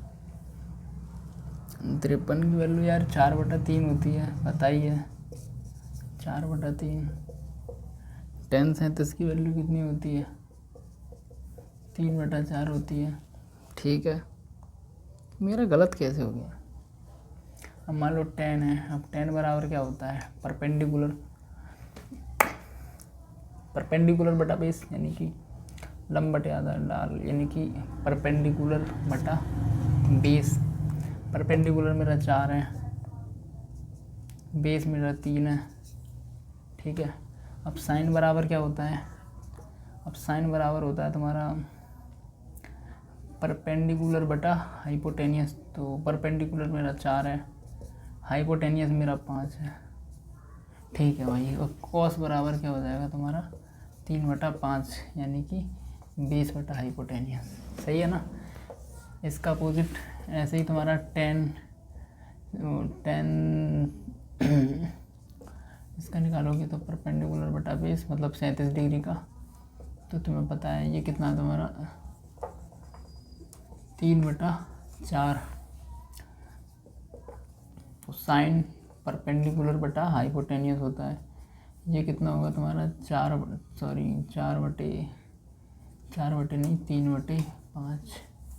Speaker 1: 53 की वैल्यू यार 4/3 होती है, पता ही है 4/3। 10 37 की वैल्यू कितनी होती है, 3/4 होती है, ठीक है। मेरा गलत कैसे हो गया। अब मान लो 10 है, अब 10 बराबर क्या होता है परपेंडिकुलर, परपेंडिकुलर बटा बेस, यानी कि लंब बटे आधार डाल, यानी कि परपेंडिकुलर बटा बेस। परपेंडिकुलर मेरा 4 है, बेस मेरा 3 है, ठीक है। अब साइन बराबर क्या होता है, अब साइन बराबर होता है तुम्हारा परपेंडिकुलर बटा हाइपोटेनियस, तो परपेंडिकुलर मेरा 4 है, हाइपोटेनियस मेरा 5 है, ठीक है भाई। और कॉस बराबर क्या हो जाएगा तुम्हारा 3/5, यानी कि 20 हाइपोटेनियस, सही है ना। इसका अपोजिट ऐसे ही तुम्हारा 10 इसका निकालोगे तो परपेंडिकुलर बटा बेस मतलब 37 डिग्री का, तो तुम्हें पता है ये कितना तुम्हारा 3/4। तो साइन परपेंडिकुलर बटा हाइपोटेनियस होता है, ये कितना होगा तुम्हारा 3/5,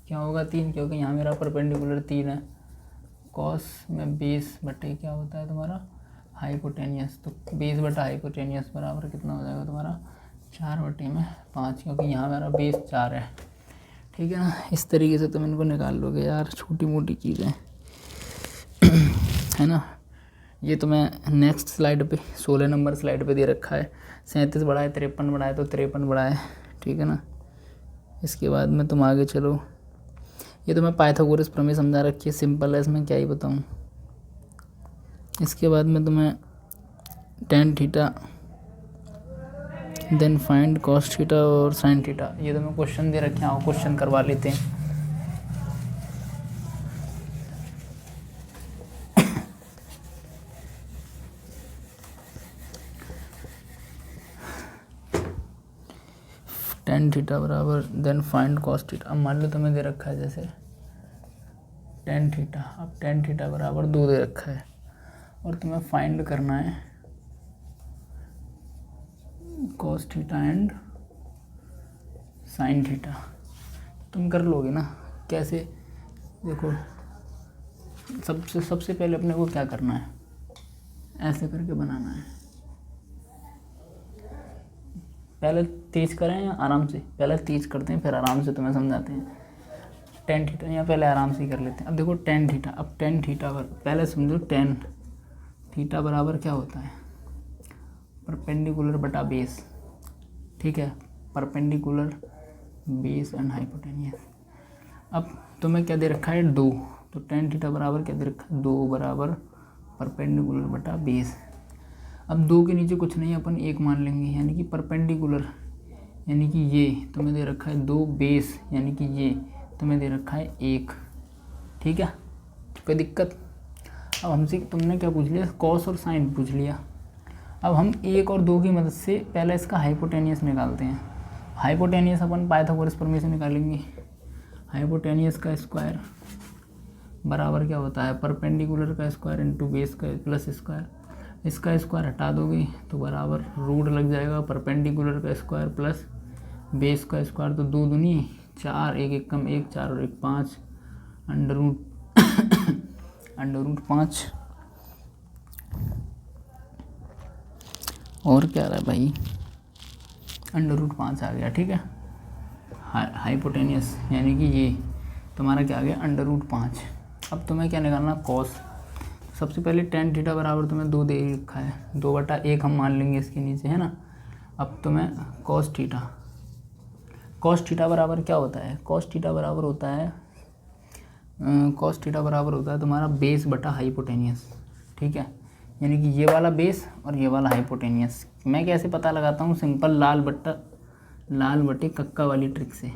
Speaker 1: क्या होगा 3, क्योंकि यहाँ मेरा परपेंडिकुलर 3 है। कॉस में बेस बटे क्या होता है तुम्हारा हाइपोटेनियस, तो बेस बटा हाइपोटेनियस बराबर कितना हो जाएगा तुम्हारा 4/5, क्योंकि यहाँ मेरा बेस 4 है, ठीक है ना। इस तरीके से तुम इनको निकाल लोगे यार, छोटी मोटी चीज़ें है ना। ये तो मैं नेक्स्ट स्लाइड पे 16 नंबर स्लाइड पे दे रखा है, 37 बड़ा है, 53 बड़ा है, तो 53 बड़ा है, ठीक है ना। इसके बाद में तुम आगे चलो, ये तो मैं पाइथागोरस प्रमेय समझा रखी है, सिंपल है, इसमें क्या ही बताऊँ। इसके बाद में तुम्हें tan theta then find cos theta और sin थीटा, ये तो मैं क्वेश्चन दे रखे हैं, क्वेश्चन करवा लेते हैं। tan थीटा बराबर देन फाइंड cos थीटा। अब मान लो तुम्हें दे रखा है जैसे टेन थीटा। अब टेन थीटा बराबर 2 दे रखा है और तुम्हें फाइंड करना है cos theta and sine theta. तुम कर लोगे ना कैसे? देखो सबसे पहले अपने को क्या करना है, ऐसे करके बनाना है। पहले तेज करें या आराम से? पहले तेज करते हैं फिर आराम से तुम्हें समझाते हैं। टेन थीटा या पहले आराम से ही कर लेते हैं। अब देखो टेन थीटा, अब टेन थीटा पहले समझो टेन थीटा बराबर क्या होता है, परपेंडिकुलर बटा बेस। ठीक है, परपेंडिकुलर बेस एंड हाइपोटेनियस। अब तुम्हें क्या दे रखा है 2, तो टेन थीटा बराबर क्या दे रखा है 2 बराबर परपेंडिकुलर बटा बेस। अब 2 के नीचे कुछ नहीं, अपन 1 मान लेंगे, यानी कि परपेंडिकुलर यानी कि ये तुम्हें दे रखा है 2, बेस यानी कि ये तुम्हें दे रखा है 1। ठीक है, कोई दिक्कत? अब हमसे तुमने क्या पूछ लिया, कॉस और साइन पूछ लिया। अब हम 1 और 2 की मदद से पहले इसका हाइपोटेनियस निकालते हैं। हाइपोटेनियस अपन पाइथागोरस प्रमेय से निकालेंगे। हाइपोटेनियस का स्क्वायर बराबर क्या होता है, परपेंडिकुलर का स्क्वायर इंटू बेस का प्लस स्क्वायर। इसका स्क्वायर हटा दोगे तो बराबर रूट लग जाएगा परपेंडिकुलर का स्क्वायर प्लस बेस का स्क्वायर। तो 2 दूनी 4, 1 1 कम 1, 4 और 1 5, अंडर रूट 5। और क्या रहा है भाई, अंडर रूट 5 आ गया। ठीक है, हाइपोटेनियस यानी कि ये तुम्हारा क्या आ गया अंडर रूट 5। अब तुम्हें क्या निकालना, कॉस। सबसे पहले टेन थीटा बराबर तुम्हें 2 दे रखा है, 2/1 हम मान लेंगे इसके नीचे, है ना। अब तुम्हें कॉस थीटा, कॉस थीटा बराबर क्या होता है, कॉस थीटा बराबर होता है तुम्हारा बेस बटा हाइपोटेनियस। ठीक है, यानी कि ये वाला बेस और ये वाला हाइपोटेनियस। मैं कैसे पता लगाता हूँ, सिंपल लाल बटे कक्का वाली ट्रिक से।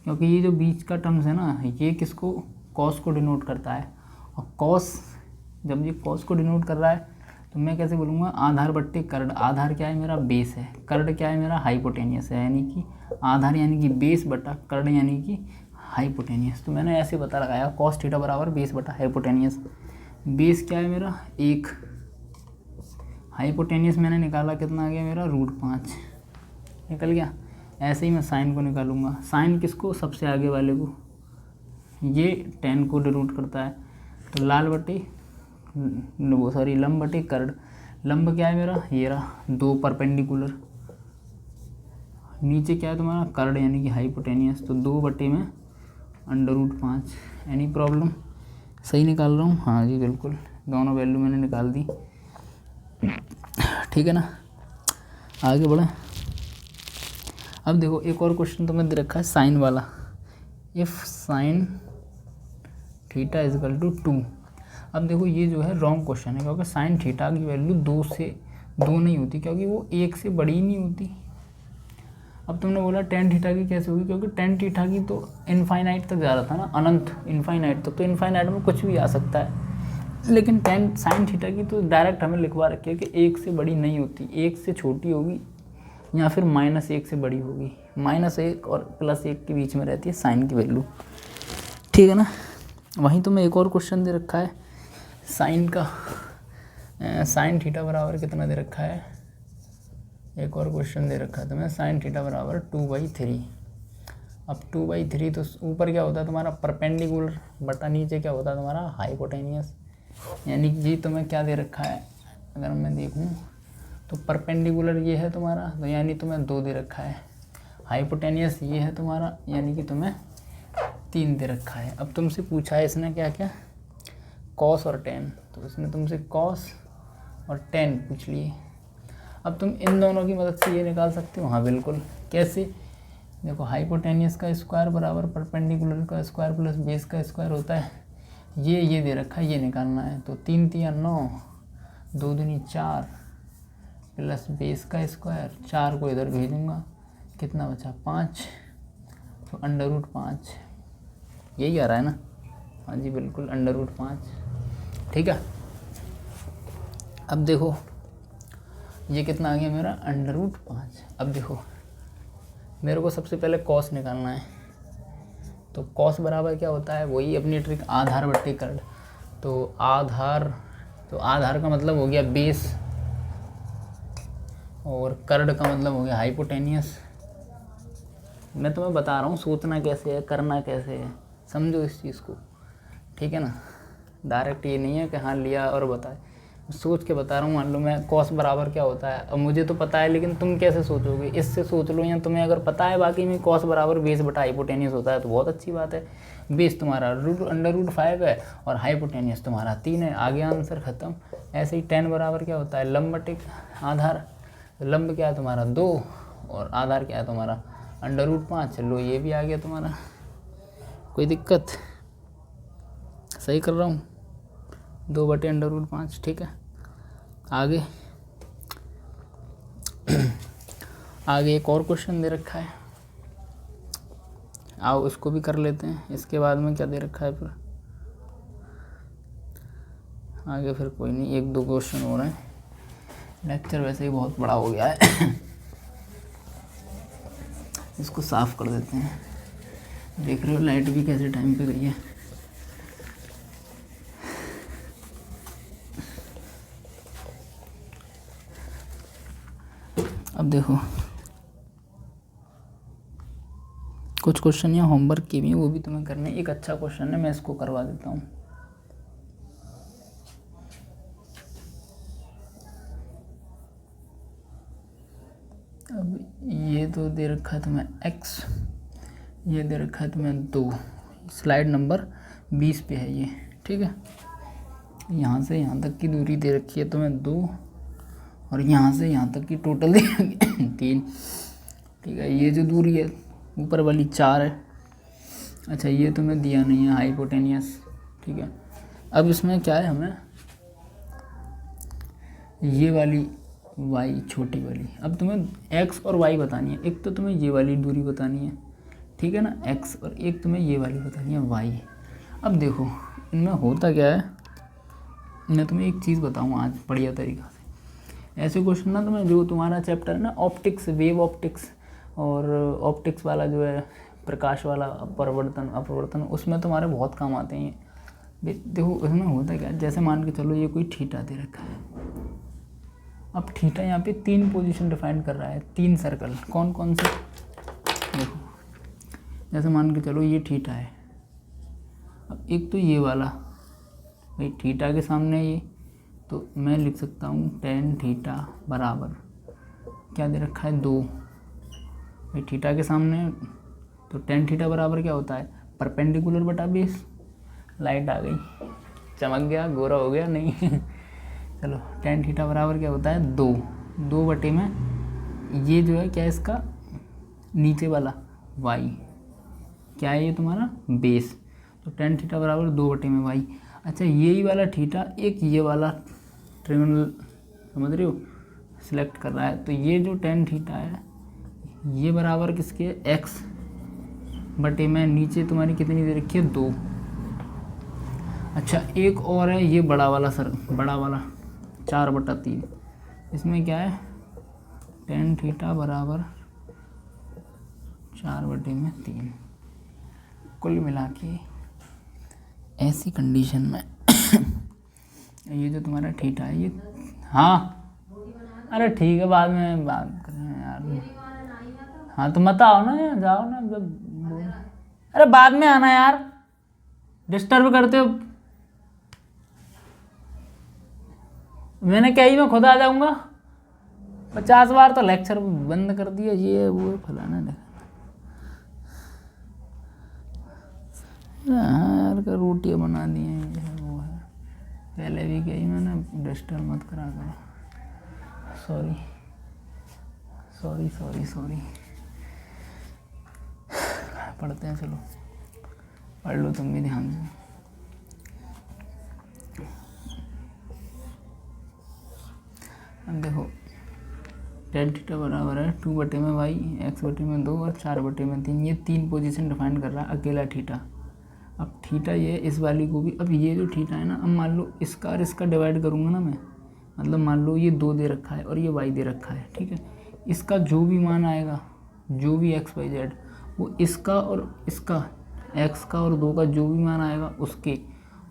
Speaker 1: क्योंकि ये जो बीच का टर्म्स है ना, ये किसको, कॉस को डिनोट करता है। और कॉस, जब ये कॉस को डिनोट कर रहा है तो मैं कैसे बोलूँगा, आधार बट्टे कर्ड। आधार क्या है मेरा, बेस है। कर्ड क्या है मेरा, हाइपोटेनियस है। यानी कि आधार यानी कि बेस बटा कर्ड यानी कि हाइपोटेनियस। तो मैंने ऐसे पता लगाया, कॉस थीटा बराबर बेस बटा हाइपोटेनियस। बेस क्या है मेरा 1, हाइपोटेनियस मैंने निकाला कितना आ गया मेरा √5 निकल गया। ऐसे ही मैं साइन को निकालूंगा। साइन किसको, सबसे आगे वाले को, ये 10 को डिनोट करता है। तो लंब बटे कर्ड। लंब क्या है मेरा, ये रहा 2 परपेंडिकुलर। नीचे क्या है तुम्हारा कर्ड यानी कि हाइपोटेनियस। तो 2 में अंडर रूट 5। Any problem? सही निकाल रहा हूँ? हाँ जी बिल्कुल, दोनों वैल्यू मैंने निकाल दी। ठीक है ना, आगे बढ़ें। अब देखो एक और क्वेश्चन तुम्हें दे रखा है साइन वाला। If sine theta is equal to 2। अब देखो ये जो है रॉन्ग क्वेश्चन है, क्योंकि साइन थीटा की वैल्यू 2 नहीं होती, क्योंकि वो 1 से बड़ी ही नहीं होती। अब तुमने बोला टेन थीटा की कैसे होगी, क्योंकि टेन थीटा की तो इनफाइनाइट तक जा रहा था ना, अनंत इनफाइनाइट तक। तो इनफाइनाइट में कुछ भी आ सकता है, लेकिन टेन साइन थीटा की तो डायरेक्ट हमें लिखवा रखी है कि 1 से बड़ी नहीं होती, 1 से छोटी होगी या फिर -1 से बड़ी होगी। -1 और +1 के बीच में रहती है साइन की वैल्यू। ठीक है ना। वहीं तुम्हें एक और क्वेश्चन दे रखा है साइन का। साइन थीटा बराबर कितना दे रखा है, एक और क्वेश्चन दे रखा है तुम्हें, साइन थीटा बराबर 2/3। अब 2/3 तो ऊपर क्या होता है तुम्हारा परपेंडिकुलर बटा नीचे क्या होता है तुम्हारा हाइपोटेनियस। यानी कि ये तुम्हें क्या दे रखा है, अगर मैं देखूं तो परपेंडिकुलर ये है तुम्हारा, तो यानी तुम्हें 2 दे रखा है। हाइपोटेनियस ये है तुम्हारा, यानी कि तुम्हें 3 दे रखा है। अब तुमसे पूछा है इसने क्या क्या, कॉस और टेन। तो इसने तुमसे कॉस और टेन पूछ लिए। अब तुम इन दोनों की मदद से ये निकाल सकते हो। हाँ बिल्कुल, कैसे, देखो हाइपोटेनियस का स्क्वायर बराबर परपेंडिकुलर का स्क्वायर प्लस बेस का स्क्वायर होता है। ये दे रखा है, ये निकालना है। तो 3 3 9, 2 दूनी 4 प्लस बेस का स्क्वायर, 4 को इधर भेजूँगा, कितना बचा 5, तो अंडर रूट 5 यही आ रहा है ना। हाँ जी बिल्कुल, अंडर रूट 5। ठीक है, अब देखो ये कितना आ गया मेरा अंडर रूट 5। अब देखो मेरे को सबसे पहले कॉस निकालना है, तो कॉस बराबर क्या होता है, वही अपनी ट्रिक आधार बट्टे कर्ड। तो आधार का मतलब हो गया बेस, और कर्ड का मतलब हो गया हाइपोटेनियस। मैं तुम्हें बता रहा हूँ सोचना कैसे है, करना कैसे है, समझो इस चीज़ को, ठीक है ना। डायरेक्ट ये नहीं है कि हाँ लिया और बताए, सोच के बता रहा हूँ। मान लो मैं कॉस बराबर क्या होता है, अब मुझे तो पता है लेकिन तुम कैसे सोचोगे, इससे सोच लो। या तुम्हें अगर पता है बाकी में कॉस बराबर बेस बटा हाइपोटेनियस होता है तो बहुत अच्छी बात है। बेस तुम्हारा √5 है और हाइपोटेनियस तुम्हारा 3 है, आगे आंसर ख़त्म। ऐसे ही tan बराबर क्या होता है, लंब बटे आधार। लंब क्या है तुम्हारा 2 और आधार क्या है तुम्हारा √5। चलो ये भी आ गया तुम्हारा, कोई दिक्कत, सही कर रहा हूँ, 2/√5, ठीक है। आगे आगे एक और क्वेश्चन दे रखा है, आओ इसको भी कर लेते हैं। इसके बाद में क्या दे रखा है फिर आगे, फिर कोई नहीं, 1-2 क्वेश्चन हो रहे हैं। लेक्चर वैसे ही बहुत बड़ा हो गया है इसको साफ कर देते हैं। देख रहे हो लाइट भी कैसे टाइम पे गई है। अब देखो कुछ क्वेश्चन यहाँ होमवर्क के भी हैं, वो भी तुम्हें करने। एक अच्छा क्वेश्चन है, मैं इसको करवा देता हूँ। अब ये तो दे रखा है तुम्हें x, ये दे रखा है तुम्हें 2, स्लाइड नंबर 20 पे है ये, ठीक है। यहाँ से यहाँ तक की दूरी दे रखी है तुम्हें 2, और यहाँ से यहाँ तक की टोटल दे रखी है 3, ठीक है। ये जो दूरी है ऊपर वाली 4 है। अच्छा ये तुम्हें दिया नहीं है हाइपोटेनियस, ठीक है। अब इसमें क्या है, हमें ये वाली y छोटी वाली, अब तुम्हें x और y बतानी है। एक तो तुम्हें ये वाली दूरी बतानी है, ठीक है ना, x, और एक तुम्हें ये वाली बतानी है y। अब देखो इनमें होता क्या है, मैं तुम्हें एक चीज़ बताऊँ आज बढ़िया तरीक़ा से। ऐसे क्वेश्चन ना तुम्हें, जो तुम्हारा चैप्टर है ना ऑप्टिक्स, वेव ऑप्टिक्स, और ऑप्टिक्स वाला जो है प्रकाश वाला अपवर्तन, उसमें तुम्हारे बहुत काम आते हैं। देखो उसमें होता क्या है, जैसे मान के चलो ये कोई थीटा दे रखा है। अब थीटा यहाँ पे 3 पोजीशन डिफाइन कर रहा है, 3 सर्कल। कौन कौन से, देखो जैसे मान के चलो ये थीटा है। अब एक तो ये वाला भाई थीटा के सामने ये, तो मैं लिख सकता हूँ tan थीटा बराबर क्या दे रखा है 2, भाई थीटा के सामने, तो tan थीटा बराबर क्या होता है, परपेंडिकुलर बटा बेस। लाइट आ गई, चमक गया, गोरा हो गया नहीं चलो tan थीटा बराबर क्या होता है 2 बटे में ये जो है क्या है इसका नीचे वाला y, क्या है ये तुम्हारा बेस। तो tan थीटा बराबर 2 बटे में y। अच्छा यही वाला थीटा एक ये वाला ट्रायंगल, समझ रहे हो, सिलेक्ट कर रहा है। तो ये जो tan थीटा है ये बराबर किसके, x बटे में नीचे तुम्हारी कितनी दे रखी है 2। अच्छा एक और है ये बड़ा वाला बड़ा वाला 4/3, इसमें क्या है tan थीटा बराबर 4/3। कुल मिला के ऐसी कंडीशन में ये जो तुम्हारा थीटा है ये, हाँ अरे ठीक है बाद में बात करें यार। हाँ तो मत आओ ना, जाओ ना, जब अरे बाद में आना यार, डिस्टर्ब करते हो। मैंने क्या ही मैं खुद आ जाऊंगा, 50 बार तो लेक्चर बंद कर दिया, ये वो फलाना नहीं। हाँ यार का रोटियाँ बना दी हैं, ये है वो है, पहले भी गई मैंने, डिस्टर्ब मत करा करो। Sorry sorry sorry sorry. पढ़ते हैं, चलो पढ़ लो तुम भी ध्यान से। अब देखो tan थीटा बराबर है 2 बटे में y, x बटे में 2 और 4 बटे में 3। ये 3 पोजीशन डिफाइन कर रहा है अकेला थीटा। अब थीटा ये इस वाली को भी, अब ये जो थीटा है ना, अब मान लो इसका और इसका डिवाइड करूँगा ना मैं, मतलब मान लो ये 2 दे रखा है और ये y दे रखा है, ठीक है। इसका जो भी मान आएगा, जो भी x y z, वो इसका और इसका एक्स का और 2 का जो भी मान आएगा उसके,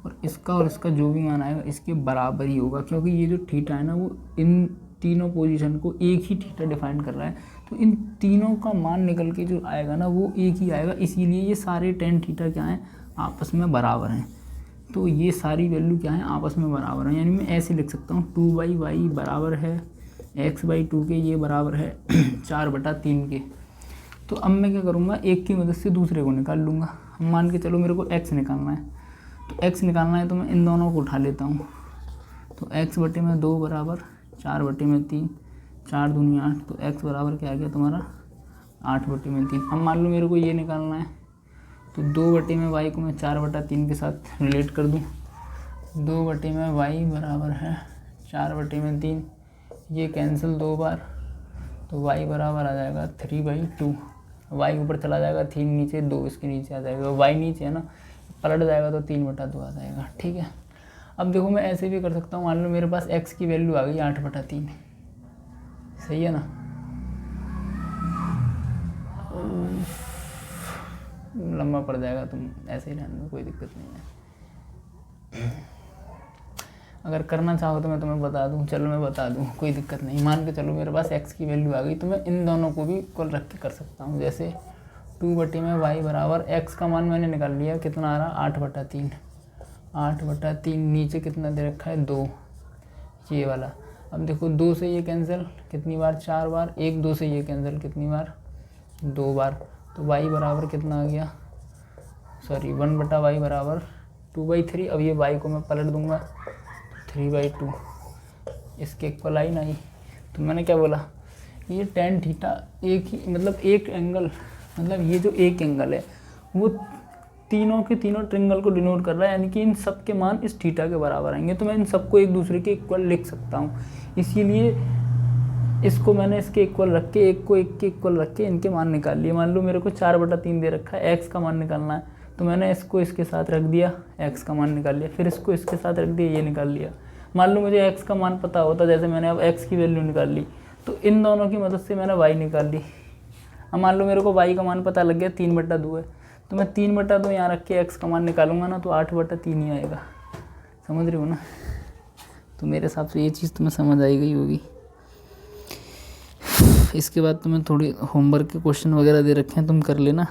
Speaker 1: और इसका और इसका जो भी मान आएगा इसके बराबर ही होगा, क्योंकि ये जो थीटा है ना वो इन तीनों पोजीशन को एक ही थीटा डिफाइन कर रहा है, तो इन तीनों का मान निकल के जो आएगा ना वो एक ही आएगा। इसीलिए ये सारे टेन थीटा क्या हैं, आपस में बराबर हैं। तो ये सारी वैल्यू क्या है, आपस में बराबर हैं। यानी मैं ऐसे लिख सकता हूँ 2/y बराबर है x/2 के, ये बराबर है 4/3 के। तो अब मैं क्या करूँगा, एक की मदद से दूसरे को निकाल लूँगा। मान के चलो मेरे को x निकालना है, तो x निकालना है तो मैं इन दोनों को उठा लेता हूँ। तो x/2 बराबर 4/3, 4 दूनी 8, तो x बराबर क्या आ गया तुम्हारा 8/3। अब मान लो मेरे को ये निकालना है, तो 2/y को मैं 4/3 के साथ रिलेट कर दूँ। 2/y बराबर है 4/3, ये कैंसिल 2 बार, तो y बराबर आ जाएगा 3/2। y ऊपर चला जाएगा, 3 नीचे, 2 इसके नीचे आ जाएगा। y नीचे है ना, पलट जाएगा तो 3/2 आ जाएगा। ठीक है, अब देखो मैं ऐसे भी कर सकता हूँ। मान लो मेरे पास x की वैल्यू आ गई 8/3, सही है ना। लंबा पड़ जाएगा, तुम ऐसे ही रहने दो, कोई दिक्कत नहीं है। अगर करना चाहो तो मैं तुम्हें बता दूं, चलो मैं बता दूं, कोई दिक्कत नहीं। मान के चलो मेरे पास x की वैल्यू आ गई, तो मैं इन दोनों को भी इक्वल रख के कर सकता हूं। जैसे 2/y बराबर x का मान मैंने निकाल लिया, कितना आ रहा 8/3, 8/3 नीचे कितना दे रखा है 2, ये वाला। अब देखो 2 से ये कैंसिल कितनी बार, 4 बार, 1 2 से ये कैंसिल कितनी बार, 2 बार। तो y बराबर कितना आ गया, सॉरी 1/y बराबर 2/3। अब ये y को मैं पलट दूंगा, 3/2, इसके इक्वल आई नहीं। तो मैंने क्या बोला, ये टेन थीटा एक ही, मतलब एक एंगल, मतलब ये जो एक एंगल है वो तीनों के तीनों ट्रिंगल को डिनोट कर रहा है, यानी कि इन सब के मान इस थीटा के बराबर आएंगे। तो मैं इन सबको एक दूसरे के इक्वल लिख सकता हूँ, इसीलिए इसको मैंने इसके इक्वल रख के, एक को एक के इक्वल रख के इनके मान निकाल लिए। मान लो मेरे को 4/3 दे रखा है, x का मान निकालना है, तो मैंने इसको इसके साथ रख दिया, x का मान निकाल लिया, फिर इसको इसके साथ रख दिया, ये निकाल लिया। मान लो मुझे x का मान पता होता, जैसे मैंने अब x की वैल्यू निकाल ली, तो इन दोनों की मदद से मैंने y निकाल ली। अब मान लो मेरे को y का मान पता लग गया 3/2 है, तो मैं 3/2 यहाँ रख के x का मान निकालूंगा ना, तो 8/3 ही आएगा। समझ रहे हो ना। तो मेरे हिसाब से ये चीज़ तुम्हें समझ आई गई होगी। इसके बाद तुम्हें थोड़ी होमवर्क के क्वेश्चन वगैरह दे रखे हैं, तुम कर लेना।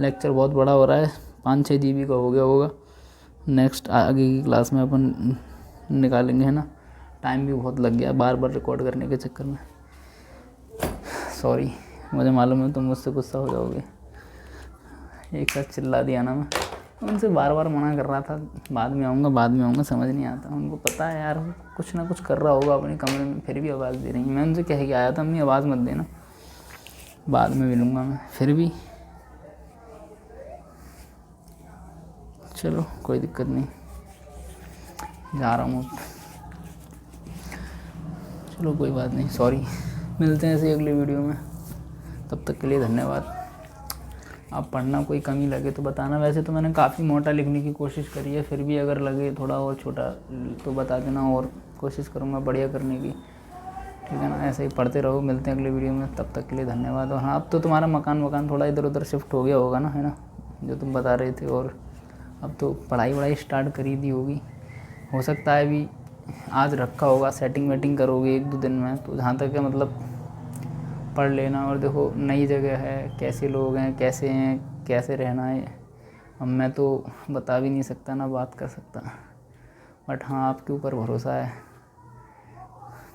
Speaker 1: लेक्चर बहुत बड़ा हो रहा है, 5-6 GB का हो गया होगा। नेक्स्ट आगे की क्लास में अपन निकालेंगे, है ना। टाइम भी बहुत लग गया बार बार रिकॉर्ड करने के चक्कर में, सॉरी। मुझे मालूम है तुम मुझसे गुस्सा हो जाओगे, एक साथ चिल्ला दिया ना मैं। उनसे बार बार मना कर रहा था, बाद में आऊँगा, समझ नहीं आता। उनको पता है यार कुछ ना कुछ कर रहा होगा अपने कमरे में, फिर भी आवाज़ दे रही है। मैं उनसे कह के आया था, अम्मी आवाज़ मत देना, बाद में मिलूँगा मैं, फिर भी चलो कोई दिक्कत नहीं, जा रहा हूँ। चलो कोई बात नहीं, सॉरी। मिलते हैं ऐसे अगले वीडियो में, तब तक के लिए धन्यवाद। आप पढ़ना कोई कमी लगे तो बताना। वैसे तो मैंने काफ़ी मोटा लिखने की कोशिश करी है, फिर भी अगर लगे थोड़ा और छोटा तो बता देना, और कोशिश करूँगा बढ़िया करने की। ठीक है ना, ऐसे ही पढ़ते रहो। मिलते हैं अगले वीडियो में, तब तक के लिए धन्यवाद। और हाँ, अब तो तुम्हारा मकान थोड़ा इधर उधर शिफ्ट हो गया होगा ना, है ना, जो तुम बता रहे थे। और अब तो पढ़ाई स्टार्ट करी दी होगी, हो सकता है अभी आज रखा होगा, सेटिंग वेटिंग करोगे 1-2 दिन में। तो जहाँ तक है मतलब पढ़ लेना। और देखो नई जगह है, कैसे लोग हैं, कैसे रहना है, अब मैं तो बता भी नहीं सकता ना बात कर सकता, बट हाँ आपके ऊपर भरोसा है।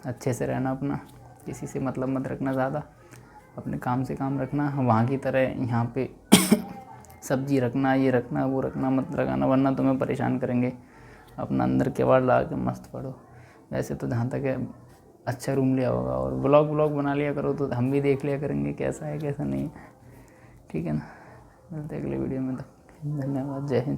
Speaker 1: अच्छे से रहना अपना, किसी से मतलब मत रखना ज़्यादा, अपने काम से काम रखना। वहाँ की तरह यहाँ पे सब्जी रखना, ये रखना, वो रखना मत रखना, वरना तुम्हें परेशान करेंगे। अपना अंदर केवाड़ ला के मस्त पढ़ो। वैसे तो जहाँ तक है अच्छा रूम लिया होगा, और ब्लॉग बना लिया करो, तो हम भी देख लिया करेंगे कैसा है कैसा नहीं है। ठीक है ना, मिलते अगले वीडियो में, तक धन्यवाद, जय हिंद।